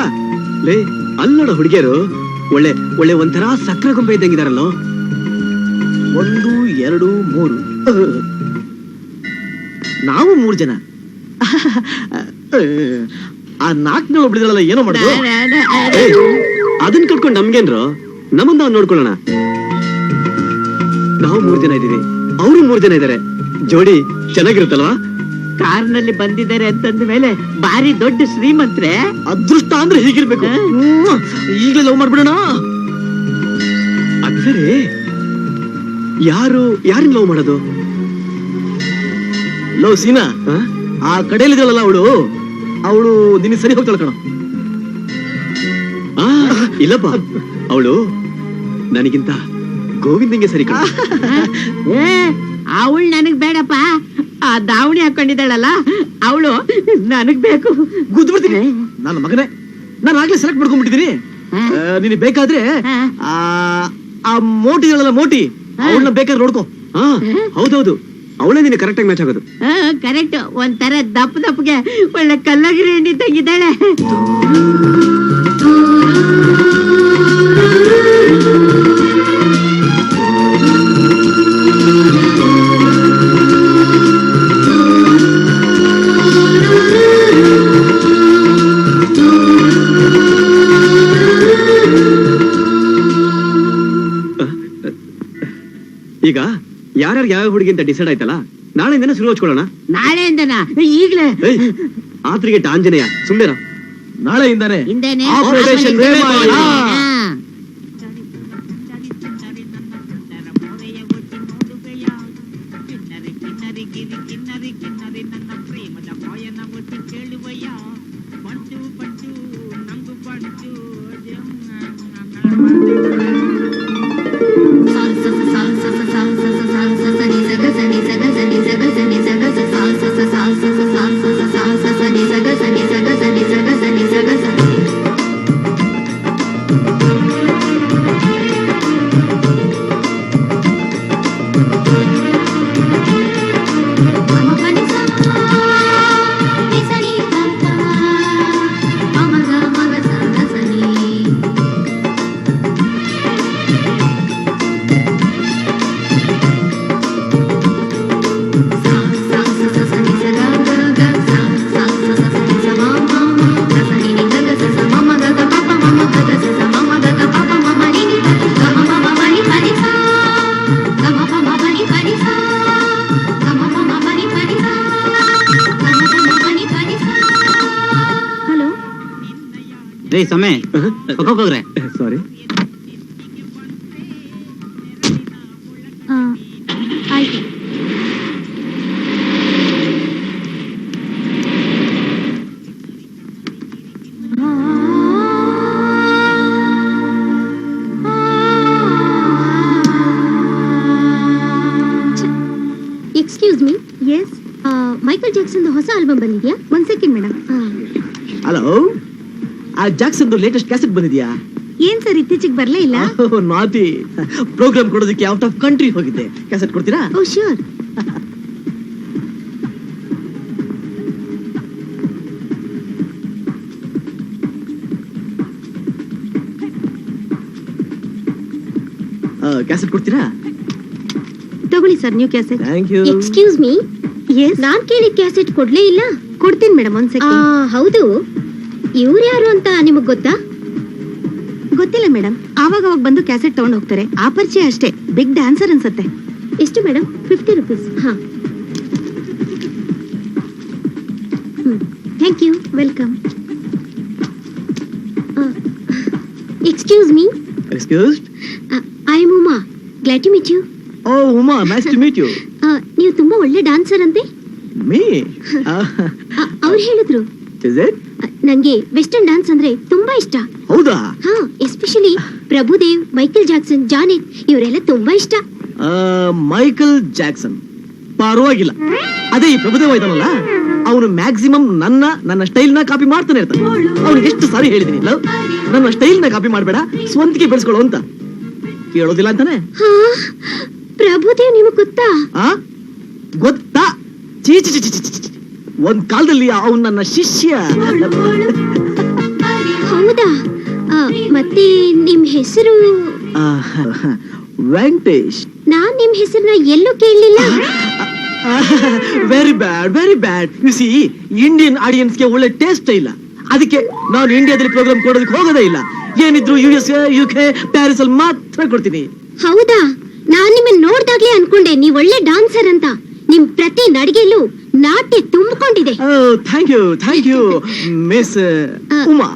ಲೇ, ಅಲ್ಲೋಡ ಹುಡುಗಿಯರು ಒಳ್ಳೆ ಒಳ್ಳೆ ಒಂಥರ ಸಕ್ಕರೆ ಗೊಂಬೆ ಇದ್ದಂಗಿದಾರಲ್ಲೋ. 1, 2, 3. ನಾವು 3 ಜನ. ಆ 4 ಒಬ್ಳಿದ್ರಲ್ಲ, ಏನೋ ಮಾಡುದು? ಏ, ಅದನ್ನ ಕಟ್ಕೊಂಡು ನಮ್ಗೇನ್ರು? ನಮ್ಮನ್ನ ನಾವು ನೋಡ್ಕೊಳ್ಳೋಣ. ನಾವು 3 ಜನ ಇದೀವಿ, ಅವರು 3 ಜನ ಇದಾರೆ. ಜೋಡಿ ಚೆನ್ನಾಗಿರುತ್ತಲ್ವಾ? ಕಾರ್ನಲ್ಲಿ ಬಂದಿದ್ದಾರೆ ಅಂತಂದ ಮೇಲೆ ಬಾರಿ ದೊಡ್ಡ ಶ್ರೀಮಂತ್ರೆ. ಅದೃಷ್ಟ ಅಂದ್ರೆ ಹೀಗಿರ್ಬೇಕು. ಈಗಲೇ ಲವ್ ಮಾಡ್ಬಿಡೋಣ. ಅದ್ ಸರಿ, ಯಾರನ್ನ ಲವ್ ಮಾಡೋದು? ಲವ್ ಸೀನಾ, ಆ? ಆ ಕಡೆಯಲ್ಲಿದ್ದಾಳಲ್ಲ ಅವಳು ನಿನ್ನ ಸರಿ ಹೋಗ್ತಾಳ ಕಣ. ಇಲ್ಲಪ್ಪ, ಅವಳು ನನಗಿಂತ ಗೋವಿಂದಂಗೆ ಸರಿ ಕಣ. ಅವಳು ನನಗ್ ಬೇಡಪ್ಪ. ಆ ದಾವಣಿ ಹಾಕೊಂಡಿದ್ದಾಳಲ್ಲ ಅವಳು ನನಗ್ ಬೇಕು. ಗುದ್ಬಿಡ್ತೀನಿ ನನ್ನ ಮಗನೇ. ನಾನು ಆಗ್ಲೇ ಸೆಲೆಕ್ಟ್ ಮಾಡ್ಕೊಂಡ್ಬಿಟ್ಟಿದ್ದೀನಿ. ನಿನಗೆ ಬೇಕಾದ್ರೆ ಆ ಮೋಟಿ ಇದ್ದಾಳಲ್ಲ, ಮೋಟಿ, ಅವಳನ್ನ ಬೇಕಾದ್ರೆ ನೋಡ್ಕೋ. ಹೌದೌದು, ಅವಳೇ ನಿನ್ನ ಕರೆಕ್ಟ್ ಆಗಿ ಮ್ಯಾಚ್ ಆಗೋದು. ಕರೆಕ್ಟ್. ಒಂಥರ ದಪ್ಪಗೆ ಒಳ್ಳೆ ಕಲ್ಲಗಿರಿ ಎಣ್ಣೆ ತೆಗಿದ್ದಾಳೆ. ಈಗ ಯಾರ್ಯಾರು ಯಾವ ಹುಡುಗಿ ಅಂತ ಡಿಸೈಡ್ ಆಯ್ತಲ್ಲ, ನಾಳೆಯಿಂದನೇ ಶುರು ಹಚ್ಕೊಳ್ಳೋಣ. ನಾಳೆಯಿಂದನಾ? ಈಗ್ಲೇ? ಆತ್ರಿಗೆ ಆಂಜನೇಯ ಸುಮ್ಮನೆ ನಾಳೆಯಿಂದಾನೆ ಹಿಂದೇನೆ ಆಪರೇಷನ್ ವೇಮಾಯ. ಸಮಯ ಹೋಗ್ರೆ. ಸಾರಿ. ಆಯ್ತು. Excuse me. Yes. Michael Jackson ಹೊಸ ಆಲ್ಬಮ್ ಬಂದಿದ್ಯಾ? ಒಂದ್ ಸೆಕೆಂಡ್ ಮೇಡಮ್. ಹಲೋ, ಆ ಜಾಕ್ಸನ್ ಲೇಟೆಸ್ಟ್ ಕ್ಯಾಸೆಟ್ ಬಂದಿದ್ಯಾ? ಏನ್ ಸರ್ ಇತ್ತೀಚೆಗೆ ಬರ್ಲೇ ಇಲ್ಲ? ನಾಟಿ ಪ್ರೋಗ್ರಾಮ್ ಕೊಡೋದಕ್ಕೆ ಔಟ್ ಆಫ್ ಕಂಟ್ರಿ ಹೋಗಿದ್ದೆ. ಕ್ಯಾಸೆಟ್ ಕೊಡ್ತೀರಾ? Oh sure. ಕ್ಯಾಸೆಟ್ ಕೊಡ್ತೀರಾ? ತಗೊಳ್ಳಿ sir new cassette. Thank you. Excuse me. Yes. ನಾನ್ ಕೇಳಿದ ಕ್ಯಾಸೆಟ್ ಕೊಡ್ಲೇ ಇಲ್ಲ. ಕೊಡ್ತೀನಿ ಮೇಡಮ್, ಒಂದ್ ಸೆಕೆಂಡ್. ಹೌದು, ಇವ್ರು ಯಾರು ಅಂತ ನಿಮಗ್ ಗೊತ್ತಾ? ಗೊತ್ತಿಲ್ಲ ಮೇಡಮ್. ಆವಾಗ ಬಂದು ಕ್ಯಾಸೆಟ್ ತಗೊಂಡು ಹೋಗ್ತಾರೆ. ಆ ಪರಿಚಯ ಅಷ್ಟೇ. ಬಿಗ್ ಡ್ಯಾನ್ಸರ್ ಅನ್ಸತ್ತೆ. ಎಷ್ಟು ಮೇಡಮ್? 50 rupees. ಹಾ, thank you. Welcome. Excuse me. Excused. I am Uma. Glad to meet you. Oh Uma, nice to meet you. ನೀವು ತುಂಬಾ ಒಳ್ಳೆ ಡಾನ್ಸರ್ ಅಂತೆ. ಮೀ? ಅವ್ರು ಹೇಳಿದ್ರು. Is it? ನಂಗೆ ವೆಸ್ಟರ್ನ್ ಡ್ಯಾನ್ಸ್ ಅಂದ್ರೆ ತುಂಬಾ ಇಷ್ಟ. ಹೌದಾ? ಹಾ, especially Prabhudev, Michael Jackson, Janet ಇವರೆಲ್ಲ ತುಂಬಾ ಇಷ್ಟ. ಮೈಕಲ್ ಜಾಕ್ಸನ್ ಪರವಾಗಿಲ್ಲ. ಅದೇ ಈ ಪ್ರಭುದೇವ ಇದಾನಲ್ಲ, ಅವನು ಮ್ಯಾಕ್ಸಿಮಮ್ ನನ್ನ ಸ್ಟೈಲ್ ನ ಕಾಪಿ ಮಾಡ್ತಾನೆ ಇರ್ತಾನೆ. ಅವ್ನಿಗೆ ಎಷ್ಟು ಸಾರಿ ಹೇಳಿದೀನಿ, ಲವ್ ನನ್ನ ಸ್ಟೈಲ್ ನ ಕಾಪಿ ಮಾಡ್ಬೇಡ, ಸ್ವಂತಿಗೆ ಬೆಳೆಸ್ಕೊಳ್ಳೋ ಅಂತ. ಕೇಳೋದಿಲ್ಲ ಅಂತಾನೆ. ಹಾ, ಪ್ರಭುದೇವ್ ನಿಮಗ್ ಗೊತ್ತಾ? ಗೊತ್ತಾ? ಚೀ ಚಿ ಚಿ ಚಿ ಚಿ. ಒಂದ್ ಕಾಲದಲ್ಲಿ ಅವನು ನನ್ನ ಶಿಷ್ಯ. ಹೌದಾ? ಮತ್ತೆ ನಿಮ್ ಹೆಸರು? ವೆಂಕಟೇಶ್. ನಾನ್ ನಿಮ್ ಹೆಸರನ್ನ ಎಲ್ಲೂ ಕೇಳಲಿಲ್ಲ. Very bad, very bad. You see, Indian ಆಡಿಯನ್ಸ್ಗೆ ಒಳ್ಳೆ ಟೇಸ್ಟ್ ಇಲ್ಲ. ಅದಕ್ಕೆ ನಾನು ಇಂಡಿಯಾದಲ್ಲಿ ಪ್ರೋಗ್ರಾಮ್ ಕೊಡೋದಕ್ಕೆ ಹೋಗೋದೇ ಇಲ್ಲ. ಏನಿದ್ರು USA, UK, ಪ್ಯಾರಿಸ್ ಅಲ್ಲಿ ಮಾತ್ರ ಕೊಡ್ತೀನಿ. ಹೌದಾ? ನಾನ್ ನಿಮ್ಮನ್ನ ನೋಡ್ದಾಗ್ಲೇ ಅನ್ಕೊಂಡೆ ನೀವ್ ಒಳ್ಳೆ ಡಾನ್ಸರ್ ಅಂತ. ನಿಮ್ ಪ್ರತಿ ನಡಿಗೆಯಲ್ಲೂ ನಾಟ್ಯ ತುಂಬಿಕೊಂಡಿದೆ. Thank you miss Uma.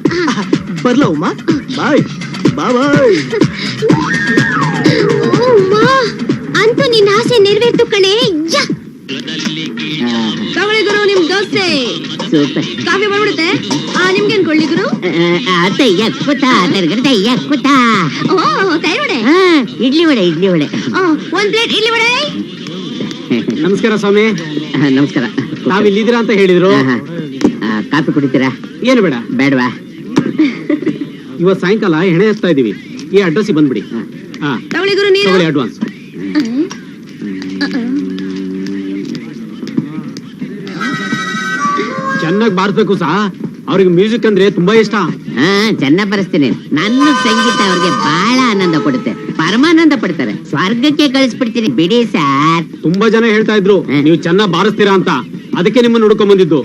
ಬರ್ಲಾ ಉಮಾ? ಬಾಯ್ ಬಾಯ್. ಅಂತೂ ನಿನ್ನ ಆಸೆ ನೆರವೇರ್ತು ಕಣೆ. ತಗೊಳ್ಳಿ ಗುರು, ನಿಮ್ ದೋಸೆ. ಕಾಫಿ ಮಾಡ್ಬಿಡುತ್ತೆ. ನಿಮ್ಗೇನ್ ಕೊಳ್ಳಿ ಗುರು? ಇಡ್ಲಿ ವಡೆ. ಒಂದ್ ಪ್ಲೇಟ್ ಇಡ್ಲಿ ವಡೆ. ನಮಸ್ಕಾರ ಸ್ವಾಮಿ. ನಮಸ್ಕಾರ. ತಾವ್ ಇಲ್ಲಿದ್ದೀರಾ ಅಂತ ಹೇಳಿದ್ರು. ಕಾಫಿ ಕುಡಿತೀರಾ? ಏನು ಬೇಡ. ಬೇಡವಾ? ಇವತ್ ಸಾಯಂಕಾಲ ಹೆಣೆ ಹಚ್ತಾ ಇದೀವಿ. ಈ ಅಡ್ರೆಸ್ ಬಂದ್ಬಿಡಿ. ತಗೊಳ್ಳಿ ಗುರು, ನೀರು. ಅಡ್ವಾನ್ಸ್. ಚೆನ್ನಾಗಿ ಬಾರಿಸ್ಬೇಕು ಸಾ. ಅವ್ರಿಗೆ ಮ್ಯೂಸಿಕ್ ಅಂದ್ರೆ ತುಂಬಾ ಇಷ್ಟ. ಹಾ ಚೆನ್ನಾಗ್ ಬರೆಸ್ತೀನಿ. ನನ್ನ ಸಂಗೀತ ಅವ್ರಿಗೆ ಬಹಳ ಆನಂದ ಕೊಡುತ್ತೆ, ಪರಮಾನಂದ ಪಡ್ತಾರೆ. ಸ್ವರ್ಗಕ್ಕೆ ಕಳಿಸ್ಬಿಡ್ತೀನಿ ಬಿಡಿ ಸರ್. ತುಂಬಾ ಜನ ಹೇಳ್ತಾ ಇದ್ರು ನೀವು ಚೆನ್ನಾಗಿ ಬಾರಿಸ್ತೀರಾ ಅಂತ, ಅದಕ್ಕೆ ನಿಮ್ಮನ್ನ ಹುಡ್ಕೊಂಡ್ ಬಂದಿದ್ದು.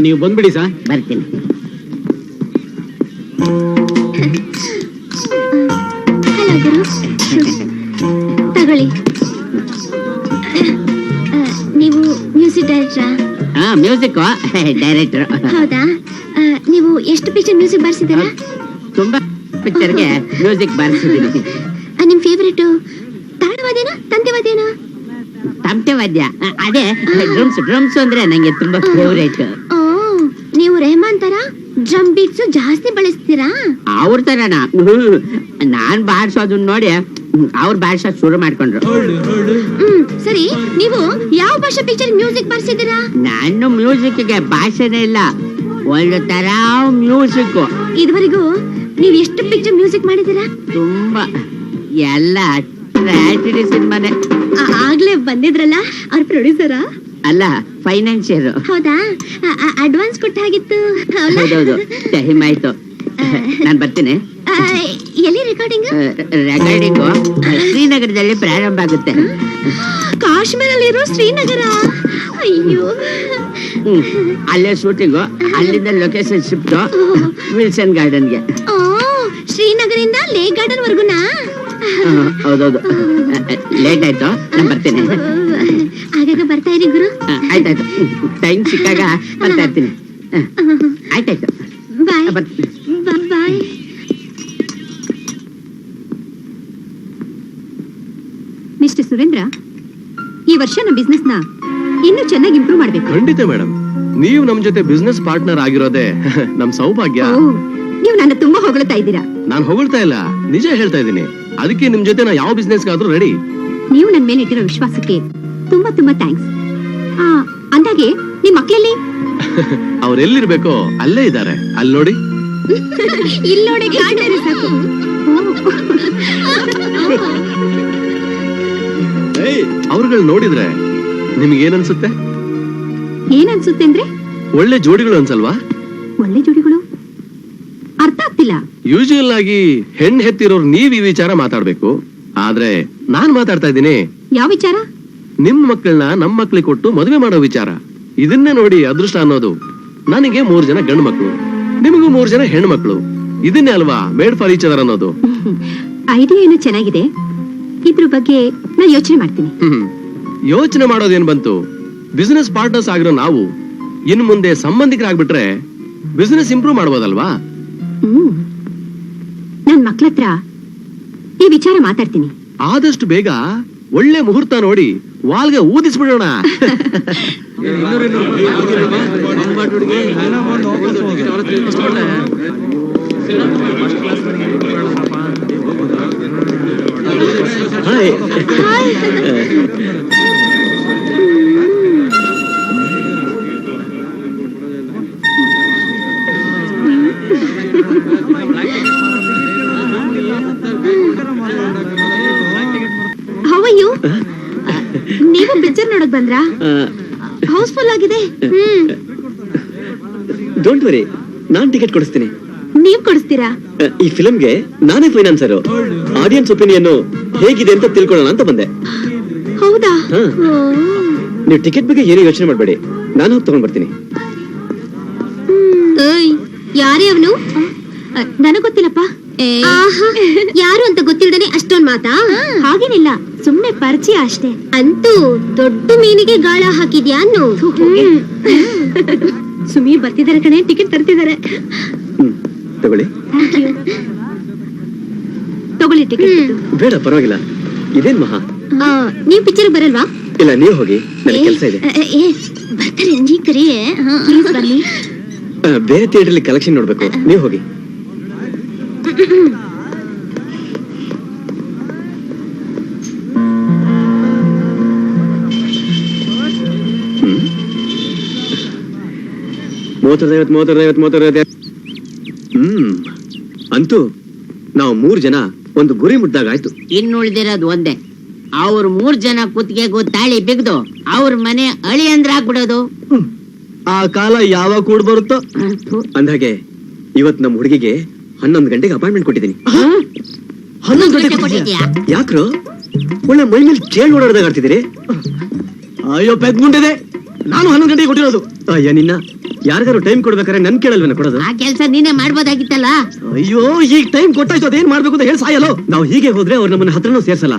ನೀವು ಬಂದ್ಬಿಡಿ ಸಾ. ಬರ್ತೀನಿ. ಹಲೋ ಗುರು, ತಗೊಳ್ಳಿ. ನೀವು ಮ್ಯೂಸಿಕ್ ಡೈರೆಕ್ಟ್ರಾ? ಹಾ ಮ್ಯೂಸಿಕ್ ಡೈರೆಕ್ಟರ್. ಹೌದಾ? ನೀವು ಎಷ್ಟು ಪಿಕ್ಚರ್ ಮ್ಯೂಸಿಕ್ ಬರ್ಸಿದ್ದೀರಾ? ತುಂಬಾ ಪಿಕ್ಚರ್ಗೆ ಮ್ಯೂಸಿಕ್ ಬರ್ಸಿದ್ದೀನಿ. ನಿಮ್ ಫೇವರೇಟು ತಾಳವಾದೇನಾ ತಂತೆವಾದೇನಾ? ತಮಟೆ ವಾದ್ಯ, ಅದೇ ಡ್ರಮ್ಸ್ ಅಂದ್ರೆ ನಂಗೆ ತುಂಬಾ ಫೇವರೇಟ್. ಓ, ನೀವು ರೆಹಮಾನ್ ತರ ಡ್ರಮ್ ಬೀಟ್ಸ್ ಜಾಸ್ತಿ ಬಳಸ್ತೀರಾ? ಅವ್ರ ತರನ ನಾನ್ ಬಾಡ್ಸೋದನ್ನ ನೋಡಿ ಅವ್ರು ಬಾಡ್ಸೋದ್ ಶುರು ಮಾಡ್ಕೊಂಡ್ರು. ಸರಿ, ನೀವು ಯಾವ ಭಾಷೆ ಪಿಕ್ಚರ್ ಮ್ಯೂಸಿಕ್ ಬರ್ಸಿದ್ದೀರಾ? ನಾನು ಮ್ಯೂಸಿಕ್ಗೆ ಭಾಷೆನೇ ಇಲ್ಲ, ಒಂದು ತರ ಮ್ಯೂಸಿಕ್. ಇದುವರೆಗೂ ನೀವು ಎಷ್ಟು ಪಿಕ್ಚರ್ ಮ್ಯೂಸಿಕ್ ಮಾಡಿದ್ದೀರಾ? ತುಂಬಾ, ಎಲ್ಲ ಟ್ರಾಜಿಡಿ ಸಿನಿಮಾನೆ. ಆಗ್ಲೇ ಬಂದಿದ್ರಲ್ಲ, ಅವ್ರ ಪ್ರೊಡ್ಯೂಸರಾ? ಅಲ್ಲ, ಫೈನಾನ್ಸಿಯರ್. ಹೌದಾ? ಅಡ್ವಾನ್ಸ್ ಕೊಟ್ಟಾಗಿತ್ತು. ಹೌದೌದು, ಟೈಮ್ ಆಯ್ತು. ನಾನ್ ಬರ್ತೀನಿ. ಎಲ್ಲಿ ರೆಕಾರ್ಡಿಂಗ್? ರೆಕಾರ್ಡಿಂಗು ಶ್ರೀನಗರದಲ್ಲಿ ಪ್ರಾರಂಭ ಆಗುತ್ತೆ. ಕಾಶ್ಮೀರಲ್ಲಿರೋ ಶ್ರೀನಗರ? ಅಯ್ಯೋ. ಅಲ್ಲೇ ಶೂಟಿಂಗು, ಅಲ್ಲಿಂದ ಲೊಕೇಶನ್ ಶಿಫ್ಟ್ ವಿಲ್ಸನ್ ಗಾರ್ಡನ್ಗೆ. ಓ, ಶ್ರೀನಗರಿಂದ ಲೇಕ್ ಗಾರ್ಡನ್ ವರ್ಗುನಾ? ಹೌದೌದು. ಲೇಟ್ ಆಯ್ತು, ನಾನು ಬರ್ತೀನಿ. ಆಗಾಗ ಬರ್ತಾ ಇರಿ ಗುರು. ಆಯ್ತಾಯ್ತು, ಟೈಮ್ ಸಿಕ್ಕಾಗ ಬರ್ತಾ ಇರ್ತೀನಿ. ಆಯ್ತಾಯ್ತು, ಬಾಯ್ ಬರ್ತೀನಿ. ಬಾಯ್. ಮಿಸ್ಟರ್ ಸುರೇಂದ್ರ, ಈ ವರ್ಷ ನಮ್ಮ ಬಿಸ್ನೆಸ್ ನ ಇನ್ನೂ ಚೆನ್ನಾಗಿ ಇಂಪ್ರೂವ್ ಮಾಡ್ಬೇಕು. ಖಂಡಿತ ಮೇಡಮ್, ನೀವು ನಮ್ ಜೊತೆ ಬಿಸ್ನೆಸ್ ಪಾರ್ಟ್ನರ್ ಆಗಿರೋದೇ ನಮ್ ಸೌಭಾಗ್ಯ. ಓ, ನೀವು ನನ್ನ ತುಂಬಾ ಹೊಗಳ್ತಾ ಇದ್ದೀರಾ. ನಾನ್ ಹೊಗಳ್ತಾ ಇಲ್ಲ, ನಿಜ ಹೇಳ್ತಾ ಇದ್ದೀನಿ. ಅದಕ್ಕೆ ನಿಮ್ ಜೊತೆ ನಾ ಯಾವ ಬಿಸ್ನೆಸ್ ಆದ್ರೂ ರೆಡಿ. ನೀವು ನನ್ನ ಮೇಲೆ ಇಟ್ಟಿರೋ ವಿಶ್ವಾಸಕ್ಕೆ ತುಂಬಾ ತುಂಬಾ ಥ್ಯಾಂಕ್ಸ್. ಅಂದಾಗೆ ನಿಮ್ ಮಕ್ಳಲ್ಲಿ? ಅವ್ರೆಲ್ಲಿರ್ಬೇಕೋ ಅಲ್ಲೇ ಇದ್ದಾರೆ, ಅಲ್ಲಿ ನೋಡಿ. ಇಲ್ಲಿ ನೋಡಿ, ಕಾಣ್ತಾರೆ ಸಾಕು. ಅವ್ರುಗಳು ನೋಡಿದ್ರೆ ನಿಮ್ಗೆ ಏನನ್ಸುತ್ತೆ? ಏನನ್ಸುತ್ತೆ ಅಂದ್ರೆ? ಒಳ್ಳೆ ಜೋಡಿಗಳು ಅನ್ಸಲ್ವಾ? ಒಳ್ಳೆ ಜೋಡಿಗಳು ಅರ್ಥ ಆಗ್ತಿಲ್ಲ. ಯೂಶುವಲ್ ಆಗಿ ಹೆಣ್ ಹೆತ್ತಿರೋರು ನೀವ್ ಈ ವಿಚಾರ ಮಾತಾಡ್ಬೇಕು, ಆದ್ರೆ ನಾನ್ ಮಾತಾಡ್ತಾ ಇದ್ದೀನಿ ಯಾವ ವಿಚಾರ? ನಿಮ್ ಮಕ್ಕಳನ್ನ ನಮ್ ಮಕ್ಳಿಗೆ ಕೊಟ್ಟು ಮದುವೆ ಮಾಡೋ ವಿಚಾರ. ಇದನ್ನೇ ನೋಡಿ ಅದೃಷ್ಟ ಅನ್ನೋದು. ನನಗೆ 3 ಜನ ಗಂಡು ಮಕ್ಕಳು, ನಿಮಗೂ 3 ಜನ ಹೆಣ್ಣು ಮಕ್ಕಳು. ಇದನ್ನೇ ಅಲ್ವಾ ಮೇಡ್ ಫಾರ್ ಈಚ್ ಅದರ್ ಅನ್ನೋದು. ಐಡಿಯಾ ಏನೋ ಚೆನ್ನಾಗಿದೆ, ಇದ್ರ ಬಗ್ಗೆ ನಾನು ಯೋಚನೆ ಮಾಡ್ತೀನಿ. ಯೋಚನೆ ಮಾಡೋದೇನ್ ಬಂತು? ಬಿಸಿನೆಸ್ ಪಾರ್ಟ್ನರ್ಸ್ ಆಗಿರೋ ನಾವು ಇನ್ನು ಮುಂದೆ ಸಂಬಂಧಿಕರಾಗ್ಬಿಟ್ರೆ ಬಿಸಿನೆಸ್ ಇಂಪ್ರೂವ್ ಮಾಡ್ಬೋದಲ್ವಾ? ನನ್ ಮಕ್ಳ ಹತ್ರ ಈ ವಿಚಾರ ಮಾತಾಡ್ತೀನಿ. ಆದಷ್ಟು ಬೇಗ ಒಳ್ಳೆ ಮುಹೂರ್ತ ನೋಡಿ ವಾಲ್ಗೆ ಊದಿಸ್ಬಿಡೋಣ. How are you? ನೀವು ಪಿಕ್ಚರ್ ನೋಡಕ್ ಬಂದ್ರಾ? ಹೌಸ್ಫುಲ್ ಆಗಿದೆ. ಡೋಂಟ್ ವರಿ, ನಾನ್ ಟಿಕೆಟ್ ಕೊಡಿಸ್ತೀನಿ. ನೀವ್ ಕೊಡಿಸ್ತೀರಾ? ಈ ಫಿಲ್ಮ್ಗೆ ನಾನೇ ಫೈನಾನ್ಸರು. ಆಡಿಯನ್ಸ್ ಒಪಿನಿಯನ್ ಹೇಗಿದೆ ಅಂತ ತಿಳ್ಕೊಳ್ಳೋಣ ಅಂತ ಬಂದೆ. ಹೌದಾ? ನೀವು ಟಿಕೆಟ್ ಬಗ್ಗೆ ಏನು ಯೋಚನೆ ಮಾಡಬೇಡಿ, ನಾನು ಹೋಗಿ ತಗೊಂಡ್ ಬರ್ತೀನಿ. ಯಾರೇ ಅವನು? ನನಗ್ ಗೊತ್ತಿಲ್ಲಪ್ಪ. ಯಾರು ಅಂತ ಗೊತ್ತಿಲ್ದೇನೆ ಅಷ್ಟೊಂದ್ ಮಾತಾ? ಹಾಗೇನಿಲ್ಲ, ಸುಮ್ನೆ ಪರಿಚಯ ಅಷ್ಟೇ. ಅಂತೂ ದೊಡ್ಡ ಮೀನಿಗೆ ಗಾಳ ಹಾಕಿದ್ಯಾ ಅನ್ನು? ಸುಮಿ ಬರ್ತಿದ್ದಾರೆ ಕಣೆ, ಟಿಕೆಟ್ ತರ್ತಿದ್ದಾರೆ. ತಗೊಳ್ಳಿ. ತಗೊಳ್ಳಿ ಟಿಕೆಟ್. ಬೇಡ ಪರವಾಗಿಲ್ಲ, ಇದೇನ್ ಮಹಾ. ನೀವ್ ಪಿಕ್ಚರ್ ಬರಲ್ವಾ? ಇಲ್ಲ, ನೀವು ಹೋಗಿ, ನನಗೆ ಕೆಲಸ ಇದೆ. ಬರ್ತಾರೆ ನೀ ಕರಿ. ಬನ್ನಿ. ಬೇರೆ ಥಿಯೇಟರ್ ಕಲೆಕ್ಷನ್ ನೋಡ್ಬೇಕು, ನೀವು ಹೋಗಿ. ಅಂತೂ ನಾವು 3 ಜನ ಒಂದು ಗುರಿ ಮುಟ್ಟಾಗಾಯ್ತು. ಇನ್ನುಳಿದಿರೋದು ಒಂದೇ, ಅವ್ರ 3 ಜನ ಕುತ್ತಿಗೆಗೂ ತಾಳಿ ಬಿಗ್ದು ಅವ್ರ ಮನೆ ಅಳಿ ಅಂದ್ರ ಆಗ್ಬಿಡೋದು. ಆ ಕಾಲ ಯಾವಾಗ ಕೂಡ ಬರುತ್ತೋ. ಅಂದಾಗೆ ಇವತ್ ನಮ್ ಹುಡುಗಿಗೆ 11 ಗಂಟೆಗೆ ಅಪಾಯಿಂಟ್ಮೆಂಟ್ ಕೊಟ್ಟಿದ್ದೀನಿ. 11 ಗಂಟೆ ಕೊಟ್ಟಿದ್ಯಾ? ಯಾಕ್ರು ಒಳ್ಳೆ ಮೈ ಮೇಲೆ ಚೇಳು ಓಡಾಡ್ದಾಗ ಆಡ್ತಿದ್ದೀರಿ? ಅಯ್ಯೋ ಪೆದ್ಗುಂಡಿದೆ, ನಾನು 11 ಗಂಟೆಗೆ ಕೊಟ್ಟಿರೋದು. ಅಯ್ಯ ನಿನ್ನ ಯಾರಿಗಾರು ಟೈಮ್ ಕೊಡ್ಬೇಕಾದ್ರೆ ನನ್ ಕೇಳಲ್ವೇನ ಕೊಡೋದು? ಆ ಕೆಲ್ಸ ನೀನೇ ಮಾಡ್ಬೋದಾಗಿತ್ತಲ್ಲ. ಅಯ್ಯೋ ಈಗ ಟೈಮ್ ಕೊಟ್ಟಾಯ್ತು, ಅದೇನ್ ಮಾಡ್ಬೇಕು ಅಂತ ಹೇಳಿ ಸಾಯಲ್ಲೋ. ನಾವು ಹೀಗೆ ಹೋದ್ರೆ ಅವ್ರು ನಮ್ಮನ್ನ ಹತ್ರನೂ ಸೇರ್ಸಲ್ಲ.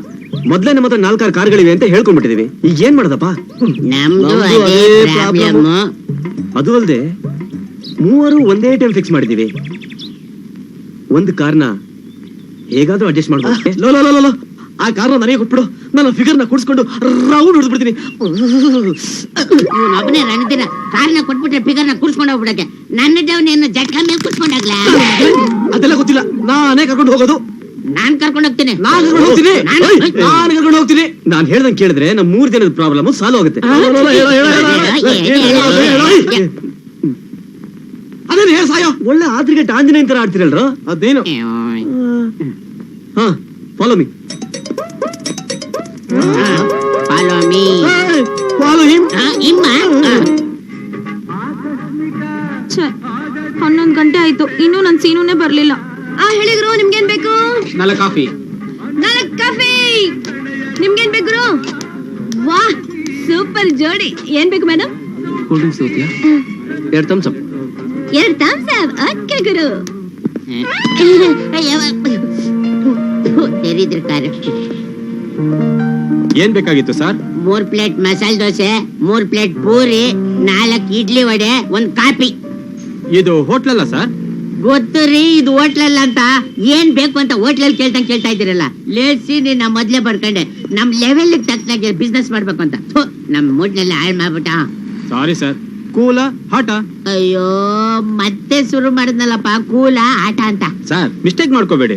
ಮೊದ್ಲೇ ನಮ್ಮ ಹತ್ರ 4-6 ಕಾರ್ಗಳಿವೆ ಅಂತ ಹೇಳ್ಕೊಂಡ್ಬಿಟ್ಟಿದೀವಿ. ಈಗ ಏನ್ ಮಾಡೋದಪ್ಪ? ನಮ್ದು ನಮ್ದು ಅದೇ ಅದೇ ಪ್ರಾಬ್ಲಮ್. ಅದು ಅಲ್ದೆ ಮೂವರು ಒಂದೇ ಟೈಮ್ ಫಿಕ್ಸ್ ಮಾಡಿದೀವಿ. ಒಂದು ಕಾರ್ನ ಹೇಗಾದ್ರೂ ಅಡ್ಜಸ್ಟ್ ಮಾಡ್ಬೋದು. ಲೋ ಲೋ ಲೋ ಲೋ, ಆ ಕಾರಣ ನನಗೆ ಕೊಟ್ಬಿಡು. ನನ್ನ ಫಿಗರ್ ನ ಕುಡಿಸ್ಕೊಂಡು ರೌಂಡ್ ಹೊಡೆದ್ಬಿಡ್ತೀನಿ. ಇವನೊಬ್ಬನೇ ರಣದಿನ ಕಾರ್ನ ಕೊಟ್ಬಿಟ್ರೆ ಫಿಗರ್ ನ ಕುಡ್ಸ್ಕೊಂಡು ಹೋಗ್ಬಿಡಕ್ಕೆ. ನನ್ನದವನೇನು ಜಟ್ಕ ಮೇಲೆ ಕುಡ್ಸ್ಕೊಂಡಾಗ್ಲಾ? ಅದೆಲ್ಲ ಗೊತ್ತಿಲ್ಲ, ನಾನೇ ಕರ್ಕೊಂಡು ಹೋಗೋದು. ನಾನ್ ಕರ್ಕೊಂಡು ಹೋಗ್ತೇನೆ. ನಾನು ಕರ್ಕೊಂಡು ಹೋಗ್ತೀನಿ. ನಾನು- ನಾನು ಕರ್ಕೊಂಡು ಹೋಗ್ತೀನಿ. ನಾನ್ ಹೇಳ್ದಂಗೆ ಕೇಳಿದ್ರೆ ನಮ್ 3 ಜನದ ಪ್ರಾಬ್ಲಮ್ ಸಾಲ್ವ್ ಆಗುತ್ತೆ. ಅದೇನು ಹೇಳ ಸಾಯೋ. ಒಳ್ಳೆ ಆದ್ರಿಗೆಟ್ ಆಂಜನೇಯನ್ ತರ ಆಡ್ತಿರಲ್ರ? ಅದೇನು ಹಾ, follow me. Follow me. Follow him. ಇಮ್ಮ 11 ಗಂಟೆ ಆಯ್ತು, ಇನ್ನೂ ನನ್ ಸೀನುನೇ ಬರ್ಲಿಲ್ಲ. ಹೇಳಿದ್ರು ನಿಮ್ಗೇನ್ ಬೇಕು? 4 ಕಾಫಿ. 4 ಕಾಫಿ. ನಿಮ್ಗೇನ್ ಬೇಕು? ವಾ ಸೂಪರ್ ಜೋಡಿ. ಏನ್ ಬೇಕು ಮೇಡಮ್? ಕೂಲ್ ಡ್ರಿಂಕ್ಸ್ ತಗೋತೀಯಾ? 2 thumbs up. 2 thumbs up. Okay ಗುರು. ತೆರೀದ್ರ ಕಾರು. ಏನ್ ಬೇಕಾಗಿತ್ತು sir? 3 plate masala dosa, 3 plate puri, 4 idli vada, 1 coffee. ಇದು ಹೋಟ್ಲಲ್ಲ ಸರ್? ಗೊತ್ತು ರೀ, ಇದು ಹೋಟ್ಲಲ್ಲ ಅಂತ. ಏನ್ ಬೇಕು ಅಂತ ಹೋಟ್ಲಲ್ಲಿ ಕೇಳ್ತಾ ಇದ್ದೀರಲ್ಲ. ಲೇಸಿ ನೀನ್ ಮೊದ್ಲೇ ಬರ್ಕೊಂಡೆ ನಮ್ ಲೆವೆಲ್ ತಕ್ಕನಾಗಿ ಬಿಸ್ನೆಸ್ ಮಾಡ್ಬೇಕು ಅಂತ. ನಮ್ ಮೂಡ್ನೆಲ್ಲ ಹಾಳು ಮಾಡ್ಬಿಟ್ಟ. Sorry sir. ಕೂಲ ಹಾಟ? ಅಯ್ಯೋ ಮತ್ತೆ ಶುರು ಮಾಡಿದ್ನಲ್ಲಪ್ಪ ಕೂಲ ಆಟ ಅಂತ. ಸರ್ ಮಿಸ್ಟೇಕ್ ಮಾಡ್ಕೋಬೇಡಿ.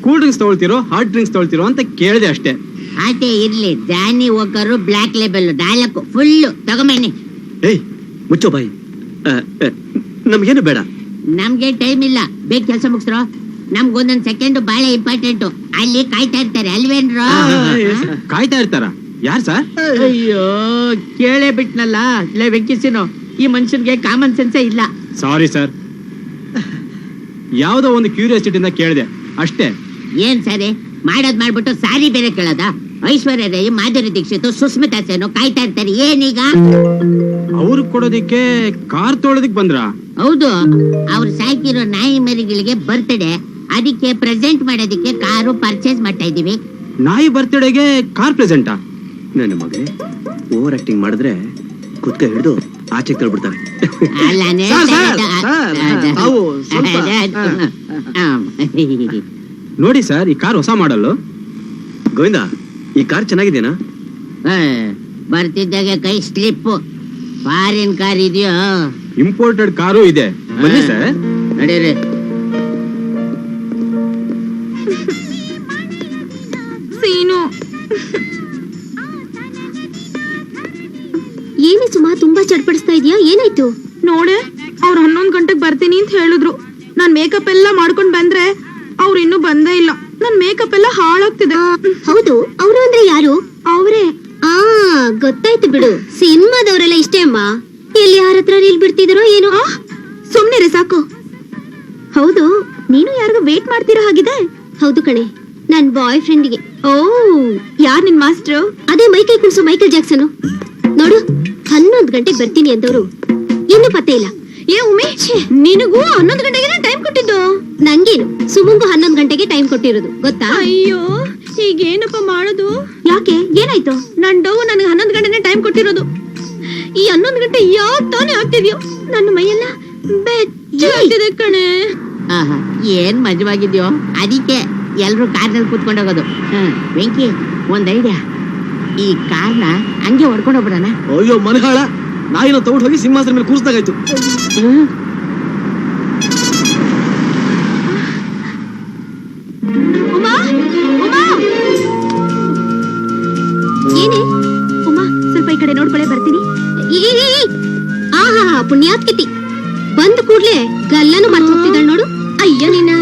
ಕೂಲ್ ಡ್ರಿಂಕ್ಸ್ ತಗೊಳ್ತಿರೋ ಹಾಟ್ ಡ್ರಿಂಕ್ಸ್ ತಗೊಳ್ತಿರೋ ಅಂತ ಕೇಳಿದೆ ಅಷ್ಟೇ. ಆಟೆ ಇರ್ಲಿ. ಜಾನಿ ಹೋಗರು ಬ್ಲಾಕ್ ಲೇಬಲ್ 4 ಫುಲ್ಲು ತಗೊಂಬನ್ನಿ. ಏಯ್ ಮುಚ್ಚೋ ಬಾಯಿ. ನಮ್ಗೇನು ಬೇಡ. ನಮ್ಗೆ ಟೈಮ್ ಇಲ್ಲ, ಬೇಗ ಕೆಲಸ ಮುಗಿಸ್ರೋ. ನಮ್ಗೊಂದೊಂದ್ ಸೆಕೆಂಡ್ ಬಹಳ ಇಂಪಾರ್ಟೆಂಟ್. ಅಲ್ಲಿ ಕಾಯ್ತಾ ಇರ್ತಾರೆ ಅಲ್ವೇನ್ರೋ? ಕಾಯ್ತಾ ಇರ್ತಾರ? ಯಾರ್ ಸರ್? ಅಯ್ಯೋ ಕೇಳೇ ಬಿಟ್ನಲ್ಲ ಲೇ ವೆಂಕಿಸಿನೋ. ಈ ಮನುಷ್ಯನ್ಗೆ ಕಾಮನ್ ಸೆನ್ಸೇ ಇಲ್ಲ. ಸಾರಿ ಸರ್, ಯಾವ್ದೋ ಒಂದು ಕ್ಯೂರಿಯಾಸಿಟಿಯಿಂದ ಕೇಳಿದೆ ಅಷ್ಟೇ. ಏನ್ ಸರಿ ಮಾಡೋದ್ ಮಾಡ್ಬಿಟ್ಟು ಸಾರಿ ಬೇರೆ ಕೇಳೋದ? ಐಶ್ವರ್ಯ ರೈ, ಮಾಧುರಿ ದೀಕ್ಷಿತ್, ಸುಸ್ಮಿತಾ ಸೇನ್ ಕಾಯ್ತಾ ಇರ್ತಾರೆ. ಏನೀಗ ಅವ್ರು ಕೊಡೋದಿಕ್ಕೆ ಕಾರ್ ತೊಳೋದಿಕ್ ಬಂದ್ರ? ಹೌದು, ಅವ್ರು ಸಾಕಿರೋ ನಾಯಿ ಮರಿಗಳಿಗೆ ಬರ್ತ್ಡೇ, ಅದಕ್ಕೆ ಪ್ರೆಸೆಂಟ್ ಮಾಡೋದಿಕ್ಕೆ ಕಾರು ಪರ್ಚೇಸ್ ಮಾಡ್ತಾ ಇದೀವಿ. ನಾಯಿ ಬರ್ತ್ಡೇಗೆ ಕಾರ್ ಪ್ರೆಸೆಂಟಾ? ನನ್ನ ಮಗನೇ ಓವರ್ ಆಕ್ಟಿಂಗ್ ಮಾಡಿದ್ರೆ ಕುತ್ತ ಹಿಡಿದು ಆಚೆ ತಳ್ಬಿಡ್ತಾರೆ. ಅಲ್ಲನೇ ತಾವು ಸ್ವಲ್ಪ ನೋಡಿ ಸರ್, ಈ ಕಾರ್ ಹೊಸ ಮಾಡಲ್ಲು. ಗೋವಿಂದ, ಈ ಕಾರ್ ಚೆನ್ನಾಗಿದೆನಾ? ಬರ್ತಿದ್ದಾಗೆ ಕೈ ಸ್ಲಿಪ್. ಫಾರಿನ್ ಕಾರ್ ಇದೆಯೋ? ಇಂಪೋರ್ಟೆಡ್ ಕಾರು ಇದೆ. ಬನ್ನಿ ಸರ್. ನಡೀರಿ. ಸೀನು ಏನೇ ಸುಮಾ, ತುಂಬಾ ಚಡ್ಪಡಿಸ್ತಾ ಇದೀಯಾ? ಏನಾಯ್ತು? ನೋಡೆ, ಅವ್ರು 11 ಗಂಟೆಗೆ ಬರ್ತೀನಿ ಅಂತ ಹೇಳಿದ್ರು. ನಾನ್ ಮೇಕಪ್ ಎಲ್ಲ ಮಾಡ್ಕೊಂಡ್ ಬಂದ್ರೆ ಅವ್ರು ಇನ್ನೂ ಬಂದೇ ಇಲ್ಲ. ನನ್ ಮೇಕಪ್ ಎಲ್ಲ ಹಾಳಾಗ್ತಿದೆ. ಹೌದು, ಅವರು ಅಂದ್ರೆ ಯಾರು? ಅವ್ರೇ. ಗೊತ್ತಾಯ್ತು ಬಿಡು. ಸಿನಿಮಾದವರೆಲ್ಲ ಇಷ್ಟೇ ಅಮ್ಮ. ಎಲ್ಲಿ ಯಾರ ಹತ್ರ ರೀಲ್ ಬಿಡ್ತಿದಾರೋ ಏನೋ. ಸುಮ್ನಿರೆ ಸಾಕು. ಹೌದು, ನೀನು ಯಾರಿಗೂ ವೇಟ್ ಮಾಡ್ತಿರೋ ಹಾಗಿದೆ. ಹೌದು ಕಣೆ, ನನ್ ಬಾಯ್ ಫ್ರೆಂಡ್ಗೆ. ಓ, ಯಾರ್ ನಿನ್ ಮಾಸ್ಟ್ರು? ಅದೇ ಮೈಕೈ ಕುಣಿಸೋ ಮೈಕಲ್ ಜಾಕ್ಸನ್. ನೋಡು, 11 ಗಂಟೆಗೆ ಬರ್ತೀನಿ ಅಂದವರು ಇನ್ನೂ ಪತ್ತೆ ಇಲ್ಲ. ಏ ಉಮೇಶ್, ನಿನಗೂ 11 ಗಂಟೆಗೆ ಟೈಮ್ ಕೊಟ್ಟಿದ್ದು? ನಂಗೇನು, ಸುಮಂಗು 11 ಗಂಟೆಗೆ ಟೈಮ್ ಕೊಟ್ಟಿರೋದು ಗೊತ್ತಾ? ಅಯ್ಯೋ, ಈಗೇನಪ್ಪ ಮಾಡೋದು? ಯಾಕೆ, ಏನಾಯ್ತು? ನನ್ ಡವ್ ನನಗೆ 11 ಗಂಟೆನೆ ಟೈಮ್ ಕೊಟ್ಟಿರೋದು. ಈ 11 ಗಂಟೆ ಯಾವ್ ತಾನೇ ಆಗ್ತಿದ್ಯೋ? ನನ್ನ ಮೈಯೆಲ್ಲ ಬೆಚ್ಚ ಕಣೆ. ಏನ್ ಮಜವಾಗಿದ್ಯೋ. ಅದಕ್ಕೆ ಎಲ್ರು ಕಾರ್ನಲ್ಲಿ ಕೂತ್ಕೊಂಡು ಹೋಗೋದು. ವೆಂಕಿ, ಒಂದ್ ಐಡಿಯಾ. ಈ ಕಾರ್ನ ಹಂಗೆ ಹೊಡ್ಕೊಂಡು ಹೋಗ್ಬಿಡೋಣ. ಅಯ್ಯೋ ಮನಹಾಳ, ನಾಯಿನ ತಗೊಂಡು ಹೋಗಿ ಸಿಂಹಾಸನ ಮೇಲೆ ಕೂರಿಸ್ದಾಗಾಯ್ತು. ಉಮಾ, ಉಮಾ, ಏನೇ? ಉಮಾ, ಸ್ವಲ್ಪ ಈ ಕಡೆ ನೋಡ್ಕೊಳ್ಳೆ, ಬರ್ತೀನಿ. ಆಹಾ, ಪುಣ್ಯಾತ್ಕಿತಿ ಬಂದ್ ಕೂಡ್ಲೆ ಗಲ್ಲನು ಮರ್ತು ಹೋಗ್ತಿದ್ದಾಳ ನೋಡು. ಅಯ್ಯೋ ನೀನ,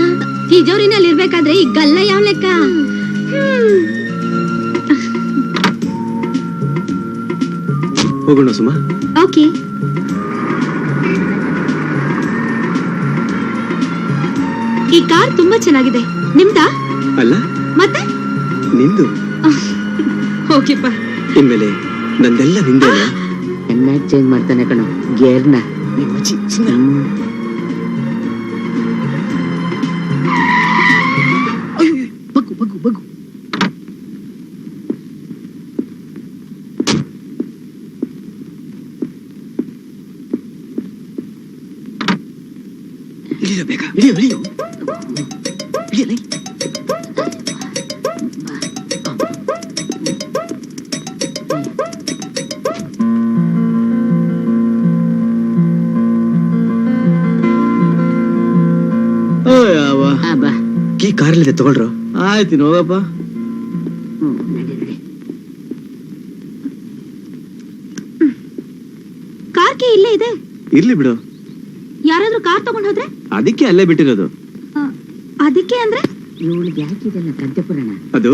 ತಿಜೋರಿನಲ್ಲಿ ಇರ್ಬೇಕಾದ್ರೆ ಈ ಗಲ್ಲ ಯಾವ ಲೆಕ್ಕ? ಹೋಗೋಣ ಸುಮಾ. ಓಕೆ. ಈ ಕಾರ್ ತುಂಬಾ ಚೆನ್ನಾಗಿದೆ. ನಿಮ್ದಾ? ಅಲ್ಲ, ಮತ್ತೆ ನಿಂದು. ಹೋಗಿಪ್ಪ. ಇನ್ಮೇಲೆ ನಂದೆಲ್ಲ ನಿಂದೆ ಅಲ್ವಾ? ಚೆನ್ನಾಗಿ ಚೇಂಜ್ ಮಾಡ್ತಾನೆ ಕಣೋ ಗೇರ್ನ. ಬಗ್ಗು ಬಗ್ಗು ಬಗ್ಗು. ಇಳಿಯ ಬೇಗ, ಇಳಿಯು ಇಳಿಯು ಇಳಿಯಲೇ. ಬಾ. ಕೀ ಕಾರಲ್ಲಿದೆ, ತಗೊಳ್ರು. ಆಯ್ತು ಹೋಗಪ್ಪ. ನಡಿ ನಡಿ. ಕಾರ್ ಕೀ ಇಲ್ಲೇ ಇದೆ. ಇರ್ಲಿ ಬಿಡು, ಯಾರಾದ್ರೂ ಕಾರ್ ತಗೊಂಡ್ ಹೋದ್ರೆ? ಅದಕ್ಕೆ ಅಲ್ಲೇ ಬಿಟ್ಟಿರೋದು. ಅದಕ್ಕೆ ಅಂದ್ರೆ ಇವಳಿಗೆ ಯಾಕಿದೆಲ್ಲ ಕದ್ದೆ ಪುರಾಣ? ಅದು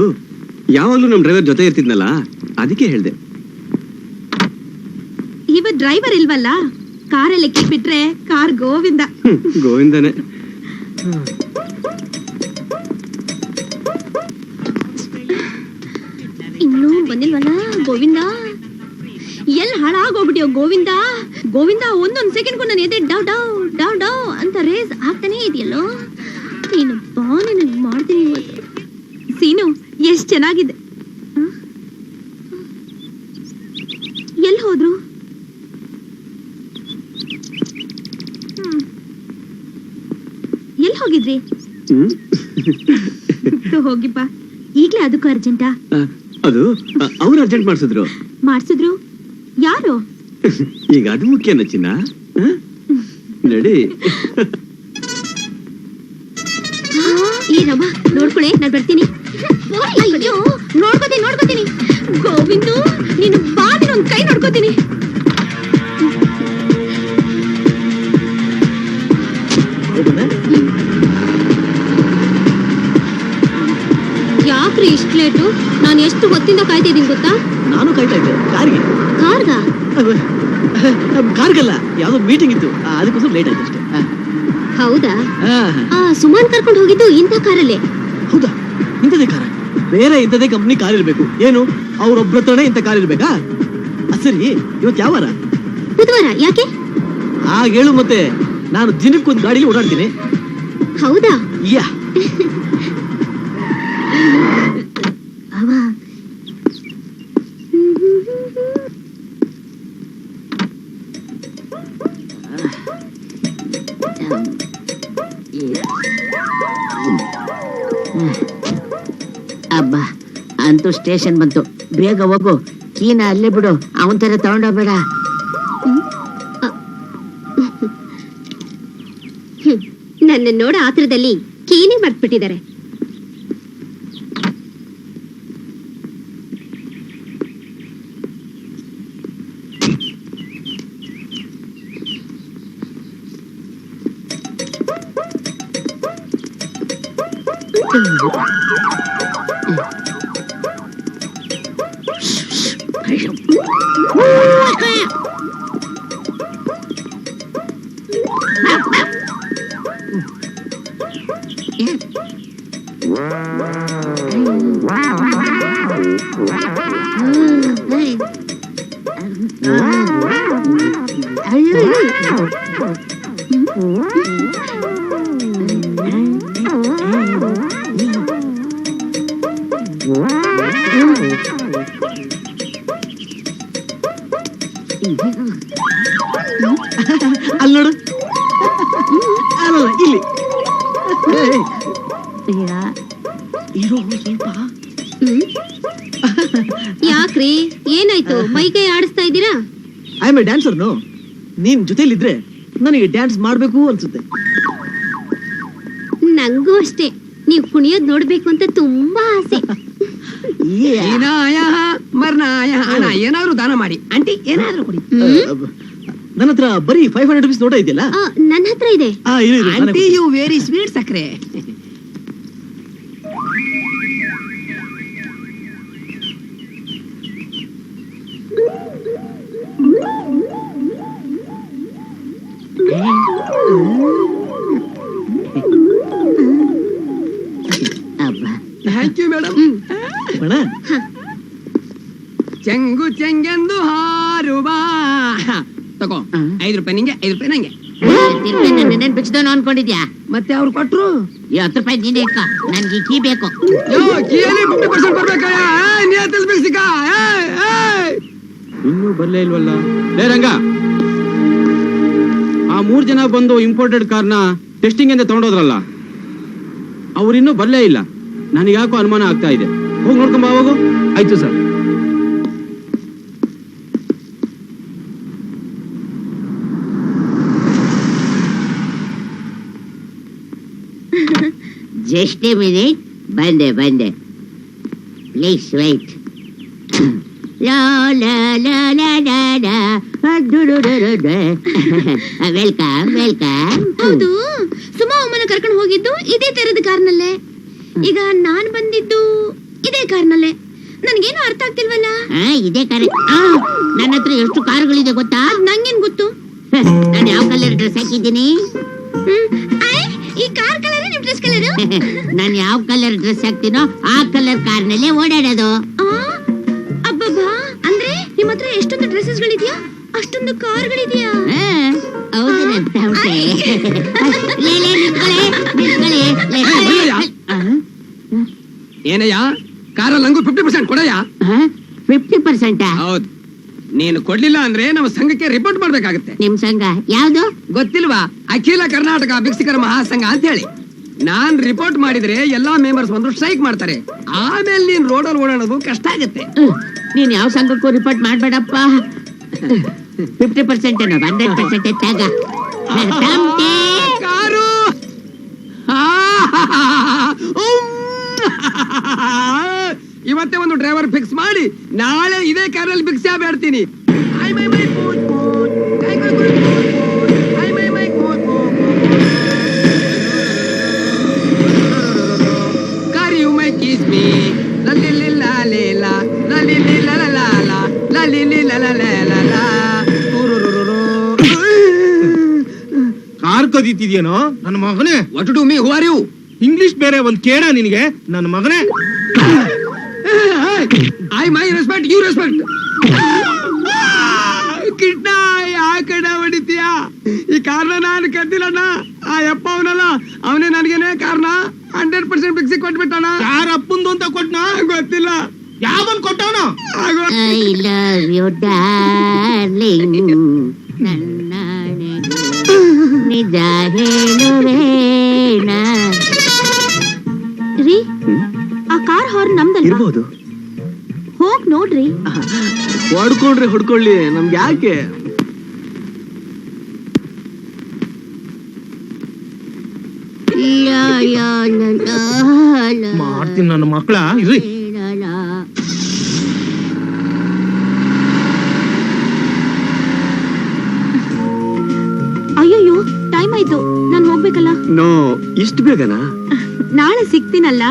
ಯಾವಾಗ್ಲೂ ನಮ್ ಡ್ರೈವರ್ ಜೊತೆ ಇರ್ತಿದ್ನಲ್ಲ, ಅದಕ್ಕೆ ಹೇಳ್ದೆ. ಇವ ಡ್ರೈವರ್ ಇಲ್ವಲ್ಲ, ಕಾರಲ್ಲಿ ಕೀ ಬಿಟ್ರೆ ಕಾರ್ ಗೋವಿಂದ. ಗೋವಿಂದನೇ. ಇನ್ನೂ ಬಂದಿಲ್ವಲ್ಲ ಗೋವಿಂದ. ಎಲ್ ಹಾಳಾಗೋಗ್ಬಿಟ್ಯೋ ಗೋವಿಂದ. ಗೋವಿಂದ ಒಂದೊಂದ್ ಸೆಕೆಂಡ್ಗೂ ನಾನು ಎದೆ ಡವ್ ಡವ್ ಡವ್ ಡವ್ ಅಂತ ರೇಸ್ ಆಗ್ತಾನೆ ಇದೆಯಲ್ಲೋ. ನೀನು ಬಾ, ನಿನಗೆ ಮಾಡ್ತೀನಿ ಇವತ್ತು. ಸೀನು ಎಷ್ಟ್ ಚೆನ್ನಾಗಿದೆ. ಎಲ್ ಹೋದ್ರು? ಎಲ್ ಹೋಗಿದ್ರಿ? ಹೋಗಿಪ್ಪ. ಈಗ್ಲೇ ಅದಕ್ಕೂ ಅರ್ಜೆಂಟಾ? ಅದು ಅವ್ರು ಅರ್ಜೆಂಟ್ ಮಾಡ್ಸಿದ್ರು. ಮಾಡ್ಸಿದ್ರು? ಯಾರು? ಈಗ ಅದು ಮುಖ್ಯನ ಚಿನ್ನ. ನಡಿ. ಈ ರಮ ನೋಡ್ಕೊಳೆ, ನಾನ್ ಬರ್ತೀನಿ. ಅಯ್ಯೋ, ನೋಡ್ಕೋತೀನಿ. ಗೋವಿಂದು ನೀನು ಬಾ, ನೀನೊಂದ್ ಕೈ ನೋಡ್ಕೋತೀನಿ. ಯಾಕ್ರಿ ಇಷ್ಟು ಲೇಟು? ನಾನು ಎಷ್ಟು ಹೊತ್ತಿಂದ ಕಾಯ್ತಿದ್ದೀನಿ ಗೊತ್ತಾ? ನಾನು ಕಾಯ್ತಾ ಇದ್ದೆ ಕಾರ್ಗೆ. ಕಾರ್ಗ? ಕಾರ್ಗಲ್ಲ, ಯಾವ್ದೋ ಮೀಟಿಂಗ್ ಇತ್ತು, ಅದಕ್ಕೋಸ್ಕರ ಲೇಟ್ ಆಯ್ತು ಅಷ್ಟೇ. ಹೌದಾ? ಆ, ಸುಮಾನ್ ಕರ್ಕೊಂಡು ಹೋಗಿದ್ದು ಇಂಥ ಕಾರಲ್ಲೇ? ಹೌದಾ? ಇಂಥದೇ ಕಾರ? ಬೇರೆ ಇಂಥದೇ ಕಂಪ್ನಿ ಕಾರ್ ಇರ್ಬೇಕು. ಏನು ಅವ್ರೊಬ್ರ ಹತ್ರನೇ ಇಂಥ ಕಾರ್ ಇರ್ಬೇಕಾ? ಸರಿ, ಇವತ್ತು ಯಾವ ವಾರ? ಬುಧವಾರ. ಯಾಕೆ? ಆಗ ಹೇಳು ಮತ್ತೆ. ನಾನು ದಿನಕ್ಕೊಂದು ಗಾಡಿಲಿ ಓಡಾಡ್ತೀನಿ. ಹೌದಾ? ಯಾ. ಅವ ಅಬ್ಬಾ, ಅಂತೂ ಸ್ಟೇಷನ್ ಬಂತು. ಬೇಗ ಹೋಗು, ಕೀನ ಅಲ್ಲೇ ಬಿಡು. ಅವನ್ ತರ ತಗೊಂಡೋಗ್ಬೇಡ. ನನ್ನ ನೋಡ ಆತ್ರದಲ್ಲಿ ಕೀನೇ ಮರ್ತ್ಬಿಟ್ಟಿದ್ದಾರೆ. ಅಲ್ಲಿ ನೋಡು. ಅಲ್ಲ, ಇಲ್ಲಿ ಇರೋ ಸ್ವಲ್ಪ. ಯಾಕ್ರಿ, ಏನಾಯ್ತು? ಮೈಕೈ ಆಡಿಸ್ತಾ ಇದ್ದೀರಾ? ಐ ಆಮ್ ಎ ಡ್ಯಾನ್ಸರ್ನು. ನೀನ್ ಜೊತೆಲಿದ್ರೆ ನನಗೆ ಡ್ಯಾನ್ಸ್ ಮಾಡ್ಬೇಕು ಅನ್ಸುತ್ತೆ. ನಂಗೂ ಅಷ್ಟೇ. ನೀವು ಕುಣಿಯೋದ್ ನೋಡ್ಬೇಕು ಅಂತ ತುಂಬಾ ಆಸೆ. ಹಣ ಏನಾದ್ರು ದಾನ ಮಾಡಿ. ಆಂಟಿ ಏನಾದ್ರು ಕೊಡಿ. ನನ್ನ ಹತ್ರ ಬರೀ 500 rupees ನೋಟ ಇದೆಯಲ್ಲ. ನನ್ನ ಹತ್ರ ಇದೆ. ಇರು, ಇರು, ನಾನೇ ಆಂಟಿ ಯು ವೆರಿ ಸ್ವೀಟ್ ಸಕ್ರೆ. Thank you madam. ಅಣ್ಣ ಚೆಂಗು ಚೆಂಗೆಂದು ಹಾರುವ ತಗೋ 5 ರೂಪಾಯಿ ನಿಂಗೆ 5 ರೂಪಾಯಿ ನಂಗೆ. ನೆನ್ ಬಿಚ್ಚದವನು ಅನ್ಕೊಂಡಿದ್ಯಾ? ಮತ್ತೆ ಅವ್ರು ಕೊಟ್ರು 10 ರೂಪಾಯಿ ನೀನೇ ಇಟ್ಕೊ, ನನ್ಗೆ ಕೀ ಬೇಕು. ಕೀಲಿ 50% ಬರ್ಬೇಕಯ್ಯ. ನೀ ತಿಳಿಸ್ಬೇಕ. ಇನ್ನೂ ಬರ್ಲೇ ಇಲ್ವಲ್ಲ. ಲೇ ರಂಗ, ಆ 3 ಜನ ಬಂದು ಇಂಪೋರ್ಟೆಡ್ ಕಾರ್ನ ಟೆಸ್ಟಿಂಗ್ ಅಂತ ತಗೊಂಡೋದ್ರಲ್ಲ, ಅವ್ರಿನ್ನೂ ಬರ್ಲೇ ಇಲ್ಲ. ನನಗೆ ಯಾಕೋ ಅನುಮಾನ ಆಗ್ತಾ ಇದೆ. ಹೋಗಿ ನೋಡ್ಕೊಂಬ ಹೋಗು. ಆಯ್ತು ಸರ್. ಜಸ್ಟ್ ಎ ಮಿನಿಟ್, ಬಂದೆ. Please wait. ವೆಲ್ಕಮ್. ಹೌದು, ಸುಮಾ ಅಮ್ಮನ ಕರ್ಕೊಂಡು ಹೋಗಿದ್ದು ಇದೇ ತೆರೆದ ಕಾರ್ನಲ್ಲೇ. ಈಗ ನಾನ್ ಬಂದಿದ್ದು ಇದೇ ಕಾರ್ನಲ್ಲೇ. ನನ್ಗೇನು ಅರ್ಥ ಆಗ್ತಿಲ್ವಲ್ಲ. ಇದೇ ಕಾರ್. ನನ್ನ ಹತ್ರ ಎಷ್ಟು ಕಾರುಗಳಿದೆ ಗೊತ್ತಾ? ನಂಗೇನ್ ಗೊತ್ತು? ನಾನು ಯಾವ ಕಲರ್ ಡ್ರೆಸ್ ಹಾಕಿದ್ದೀನಿ? ಈ ಕಾರ್ ಕಲರ್ ನಿಮ್ ಡ್ರೆಸ್ ಕಲರ್. ನಾನು ಯಾವ ಕಲರ್ ಡ್ರೆಸ್ ಹಾಕ್ತೀನೋ ಆ ಕಲರ್ ಕಾರ್ನಲ್ಲೇ ಓಡಾಡೋದು. ಅಬ್ಬಬ್ಬಾ, ಅಂದ್ರೆ ನಿಮ್ ಹತ್ರ ಎಷ್ಟೊಂದು ಡ್ರೆಸ್ಸಸ್ ಗಳಿದ್ಯಾ, ಅಷ್ಟೊಂದು ಕಾರ್ಗಳಿದ್ಯಾ? ಹೌದು ಏನಯ್ಯ, ಕಾರಲ್ಲಿ ನಂಗೂ 50% ಕೊಡಯ್ಯ. 50%? ಹೌದು. ನೀನು ಕೊಡ್ಲಿಲ್ಲ ಅಂದ್ರೆ ನಮ್ಮ ಸಂಘಕ್ಕೆ ರಿಪೋರ್ಟ್ ಮಾಡ್ಬೇಕಾಗತ್ತೆ. ನಿಮ್ ಸಂಘ ಯಾವ್ದು ಗೊತ್ತಿಲ್ವಾ? ಅಖಿಲ ಕರ್ನಾಟಕ ಭಿಕ್ಷುಕರ ಮಹಾಸಂಘ ಅಂತ ಹೇಳಿ. ನಾನ್ ರಿಪೋರ್ಟ್ ಮಾಡಿದ್ರೆ ಎಲ್ಲಾ ಮೆಂಬರ್ಸ್ ಬಂದು ಸ್ಟ್ರೈಕ್ ಮಾಡ್ತಾರೆ. ಆಮೇಲೆ ನೀನ್ ರೋಡಲ್ಲಿ ಓಡಾಡೋದು ಕಷ್ಟ ಆಗತ್ತೆ. ನೀನ್ ಯಾವ ಸಂಘಕ್ಕೂ ರಿಪೋರ್ಟ್ ಮಾಡ್ಬೇಡಪ್ಪ. 50% 100% ಎತ್ತಾಗ ಕಾರು ಇವತ್ತೇ ಒಂದು ಡ್ರೈವರ್ ಫಿಕ್ಸ್ ಮಾಡಿ ನಾಳೆ ಇದೇ ಕಾರಲ್ಲಿ ಭಿಕ್ಷೆ ಬೇಡ್ತೀನಿ. Car you my kiss me ಲಲ್ಲಿ ಲಾಲೇಲ ಲಲ್ಲಿ ಲಲಲಾಲ ಲಲ್ಲಿ ಲಲಲಾಲ. ಕಾರ್ ಕದೀತಿದ್ಯೇನೋ ನನ್ನ ಮಗನೇ. What to me, who are you? English ಬೇರೆ ಒಂದ್ ಕೇಳ ನಿನಗೆ ನನ್ನ ಮಗನೇ. I my respect, you respect. ಕಿಟ್ನ ಯಾ ಕಡೆ ಹೊಡಿತೀಯ? ಈ ಕಾರ್ನ ನಾನು ಕದ್ದಿಲ್ಲಣ್ಣ. ಆ ಯಪ್ಪ ಅವನಲ್ಲ, ಅವನೇ ನನಗೇನೆ ಕಾರ್ನ 100% ಭಿಕ್ಷೆ ಕೊಟ್ಬಿಟ್ಟಣ. ಯಾರ ಅಪ್ಪಂದು ಅಂತ ಕೊಟ್ನ ಗೊತ್ತಿಲ್ಲ. ಯಾವನ್ ಕೊಟ್ಟವನ? I love you darling. ನನ್ನ ನಿಜ ಹೇಳುವೇನಾ? ರೀ, ಆ ಕಾರ್ ಹಾರ್ನ್ ನಮ್ದಲ್ವಾ? ಇರ್ಬೋದು. ಹೋಗ್ ನೋಡ್ರಿ. ಹೊಡ್ಕೊಂಡ್ರೆ ಹೊಡ್ಕೊಳ್ಳಿ, ನಮ್ಗೆ ಯಾಕೆ? ಮಾಡ್ತೀನಿ ನನ್ನ ಮಕ್ಕಳ ಇರ್ರಿ. ಅಯ್ಯಯ್ಯೋ, ಟೈಮ್ ಆಯ್ತು, ನಾನ್ ಹೋಗ್ಬೇಕಲ್ಲ. ನೋ, ಇಷ್ಟು ಬೇಗನಾ? ನಾಳೆ ಸಿಗ್ತೀನಲ್ಲ.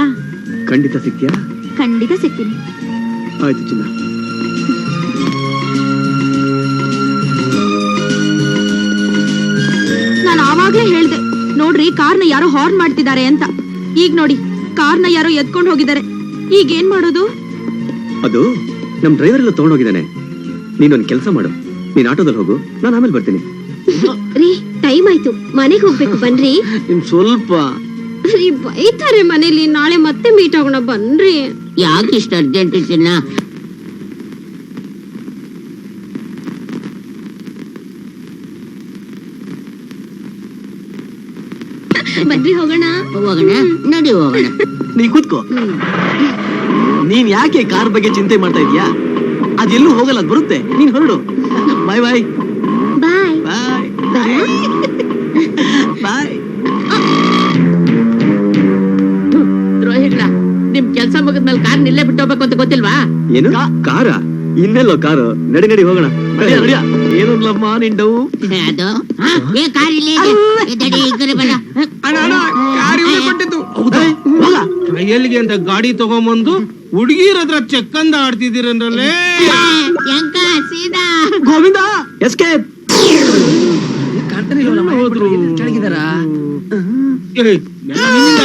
ಖಂಡಿತ ಸಿಗ್ತೀಯಾ? ಖಂಡಿತ ಸಿಗ್ತೀನಿ. ಆಯ್ತು ಚಿನ್ನ. ನಾನು ಆವಾಗ್ಲೇ ಹೇಳ್ದೆ ನೋಡ್ರಿ, ಕಾರ್ನ ಯಾರೋ ಹಾರ್ನ್ ಮಾಡ್ತಿದ್ದಾರೆ ಅಂತ. ಈಗ ನೋಡಿ, ಕಾರ್ನ ಯಾರೋ ಎತ್ಕೊಂಡು ಹೋಗಿದ್ದಾರೆ. ಈಗ ಏನ್ ಮಾಡೋದು? ಅದು ನಮ್ ಡ್ರೈವರ್ ಎಲ್ಲ ತಗೊಂಡೋಗಿದ್ದಾನೆ. ನೀನೊಂದ್ ಕೆಲಸ ಮಾಡು, ನೀನ್ ಆಟೋದಲ್ಲಿ ಹೋಗು, ನಾನು ಆಮೇಲೆ ಬರ್ತೀನಿ. ರೀ, ಟೈಮ್ ಆಯ್ತು, ಮನೆಗೆ ಹೋಗ್ಬೇಕು, ಬನ್ರಿ. ನಿಮ್ ಸ್ವಲ್ಪ ರೀ, ಬೈತಾರೆ ಮನೇಲಿ. ನಾಳೆ ಮತ್ತೆ ಮೀಟ್ ಆಗೋಣ, ಬನ್ರಿ. ಯಾಕೆ ಇಷ್ಟು ಅರ್ಜೆಂಟ್ ಚಿನ್ನ? ಬನ್ರಿ ಹೋಗೋಣ. ನಡಿ ಹೋಗೋಣ. ನೀ ಕೂತ್ಕೋ. ನೀನ್ ಯಾಕೆ ಕಾರ್ ಬಗ್ಗೆ ಚಿಂತೆ ಮಾಡ್ತಾ ಇದೀಯಾ? ಅದೆಲ್ಲೂ ಹೋಗಲ್ಲ, ಅದ್ ಬರುತ್ತೆ. ನೀನ್ ಹೊರಡು. ಬಾಯ್ ಬಾಯ್ ಬಾಯ್ ಬಾಯ್ ಬಾಯ್. ರೋಹಿತ್, ನಿಮ್ ಕೆಲ್ಸ ಮುಗಿದ್ಮೇಲೆ ಕಾರ್ ನಿಲ್ಲೇ ಬಿಟ್ಟು ಹೋಗ್ಬೇಕು ಅಂತ ಗೊತ್ತಿಲ್ವಾ? ಏನು ಕಾರ? ಇನ್ನೆಲ್ಲೋ ಕಾರು? ನಡಿ ನಡಿ ಹೋಗೋಣ. ಏನಲ್ಲಮ್ಮ ನಿನ್ ಡೌ? ಅದು ಕಾರ್ ಇಲ್ಲಿ ಕಾರ್ ಇವನೇ ಕೊಟ್ಟಿದ್ದು. ಎಲ್ಲಿಗೆ ಅಂತ ಗಾಡಿ ತಗೊಂಬಂದು ಹುಡುಗಿರ ಹತ್ರ ಚೆಕ್ಕಂದ ಆಡ್ತಿದ್ದೀರಲ್ಲೇ. ಎಂಕ ಸೀದಾ ಗೋವಿಂದ ಎಸ್ಕೇಪ್. ಕೆಳಗಿದಾರ.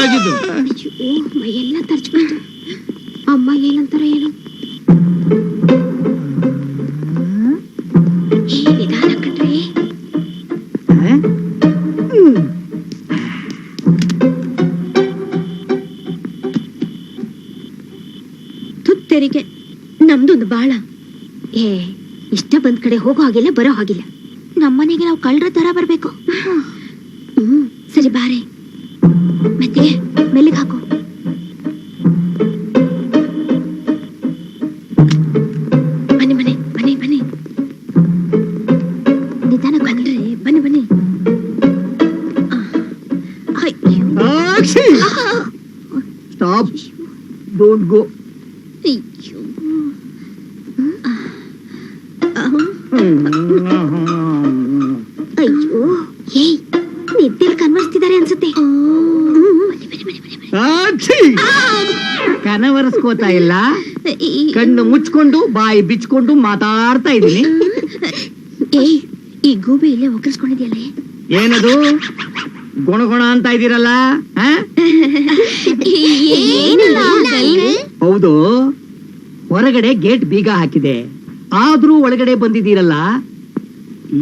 ಆಗಿದ್ದು ಮೈಯೆಲ್ಲ ತರ್ಚ್ಕೊಂಡು ತೆರಿಗೆ ನಮ್ದೊಂದು ಬಾಳ. ಏ ಇಷ್ಟ ಬಂದ್ ಕಡೆ ಹೋಗೋ ಹಾಗಿಲ್ಲ, ಬರೋ ಹಾಗಿಲ್ಲ. ನಮ್ಮನೆಗೆ ನಾವು ಕಳ್ರ ತರ ಬರ್ಬೇಕು. ಸರಿ ಬಾರೆ, ಮತ್ತೆ ಮೆಲ್ಲಿಗೆ ಹಾಕು. ಬನ್ನಿ ಬನ್ನಿ ಬನ್ನಿ ಬನ್ನಿ, ನಿಧಾನ ಬಂದ್ರಿ. ಬನ್ನಿ ಬನ್ನಿ. Stop, don't go. ಅಯ್ಯೋ. ಅಯ್ಯೋ, ಏಯ್ ನಿದ್ದೆಲ್ ಕನ್ವರ್ಸ್ತಿದ್ದಾರೆ ಅನ್ಸುತ್ತೆ. ಕನವರಿಸ್ಕೋತಾ ಇಲ್ಲ, ಕಣ್ಣು ಮುಚ್ಕೊಂಡು ಬಾಯಿ ಬಿಚ್ಕೊಂಡು ಮಾತಾಡ್ತಾ ಇದೀನಿ. ಏಯ್ ಈ ಗೂಬೆ ಇಲ್ಲೇ ಒಕ್ಕರ್ಸ್ಕೊಂಡಿದ್ಯಲ್ಲೇ. ಏನದು ಗುಣಗುಣ ಅಂತ ಇದೀರಲ್ಲ? ಆ? ಏನಲ್ಲ ಅಂಕಲ್? ಹೌದು, ಹೊರಗಡೆ ಗೇಟ್ ಬೀಗ ಹಾಕಿದೆ, ಆದ್ರೂ ಒಳಗಡೆ ಬಂದಿದ್ದೀರಲ್ಲ.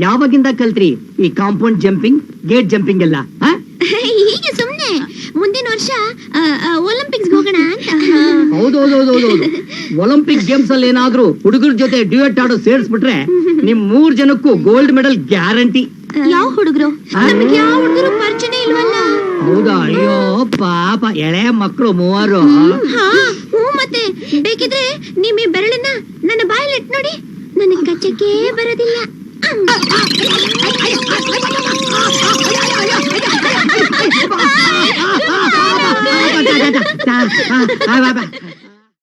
ಯಾವಾಗಿಂದ ಕಲ್ತ್ರಿ ಈ ಕಾಂಪೌಂಡ್ ಜಂಪಿಂಗ್, ಗೇಟ್ ಜಂಪಿಂಗ್ ಎಲ್ಲ? ಆ? ಹೀಗೆ ಸುಮ್ನೆ ಮುಂದಿನ ವರ್ಷ ಒಲಿಂಪಿಕ್ಸ್ ಹೋಗೋಣ ಅಂತ. ಹೌದೌದೌದೌದು, ಒಲಿಂಪಿಕ್ ಗೇಮ್ಸ್ ಅಲ್ಲಿ ಏನಾದ್ರೂ ಹುಡುಗರ ಜೊತೆ ಡ್ಯೂಯೆಟ್ ಆಡೋ ಸೇರಿಸ್ಬಿಟ್ರೆ ನಿಮ್ 3 ಜನಕ್ಕೂ ಗೋಲ್ಡ್ ಮೆಡಲ್ ಗ್ಯಾರಂಟಿ. ಯಾವ ಹುಡುಗರು? ನಮಗೆ ಯಾವ ಹುಡುಗರು ಪರಿಚಯ ಇಲ್ವಲ್ಲ. ಹೌದಾ? ಅಯ್ಯೋ ಪಾಪ, ಎಳೆ ಮಕ್ಕಳು 3. ಹಾ ಹ್ಞೂ, ಮತ್ತೆ ಬೇಕಿದ್ರೆ ನಿಮ್ಮ ಈ ಬೆರಳನ್ನ ನನ್ನ ಬಾಯಲ್ಲಿ ಇಟ್ಟು ನೋಡಿ, ನನಗೆ ಕಚ್ಚಕ್ಕೆ ಬರೋದಿಲ್ಲ. ಬಾ, ಬಾ, ಬಾ.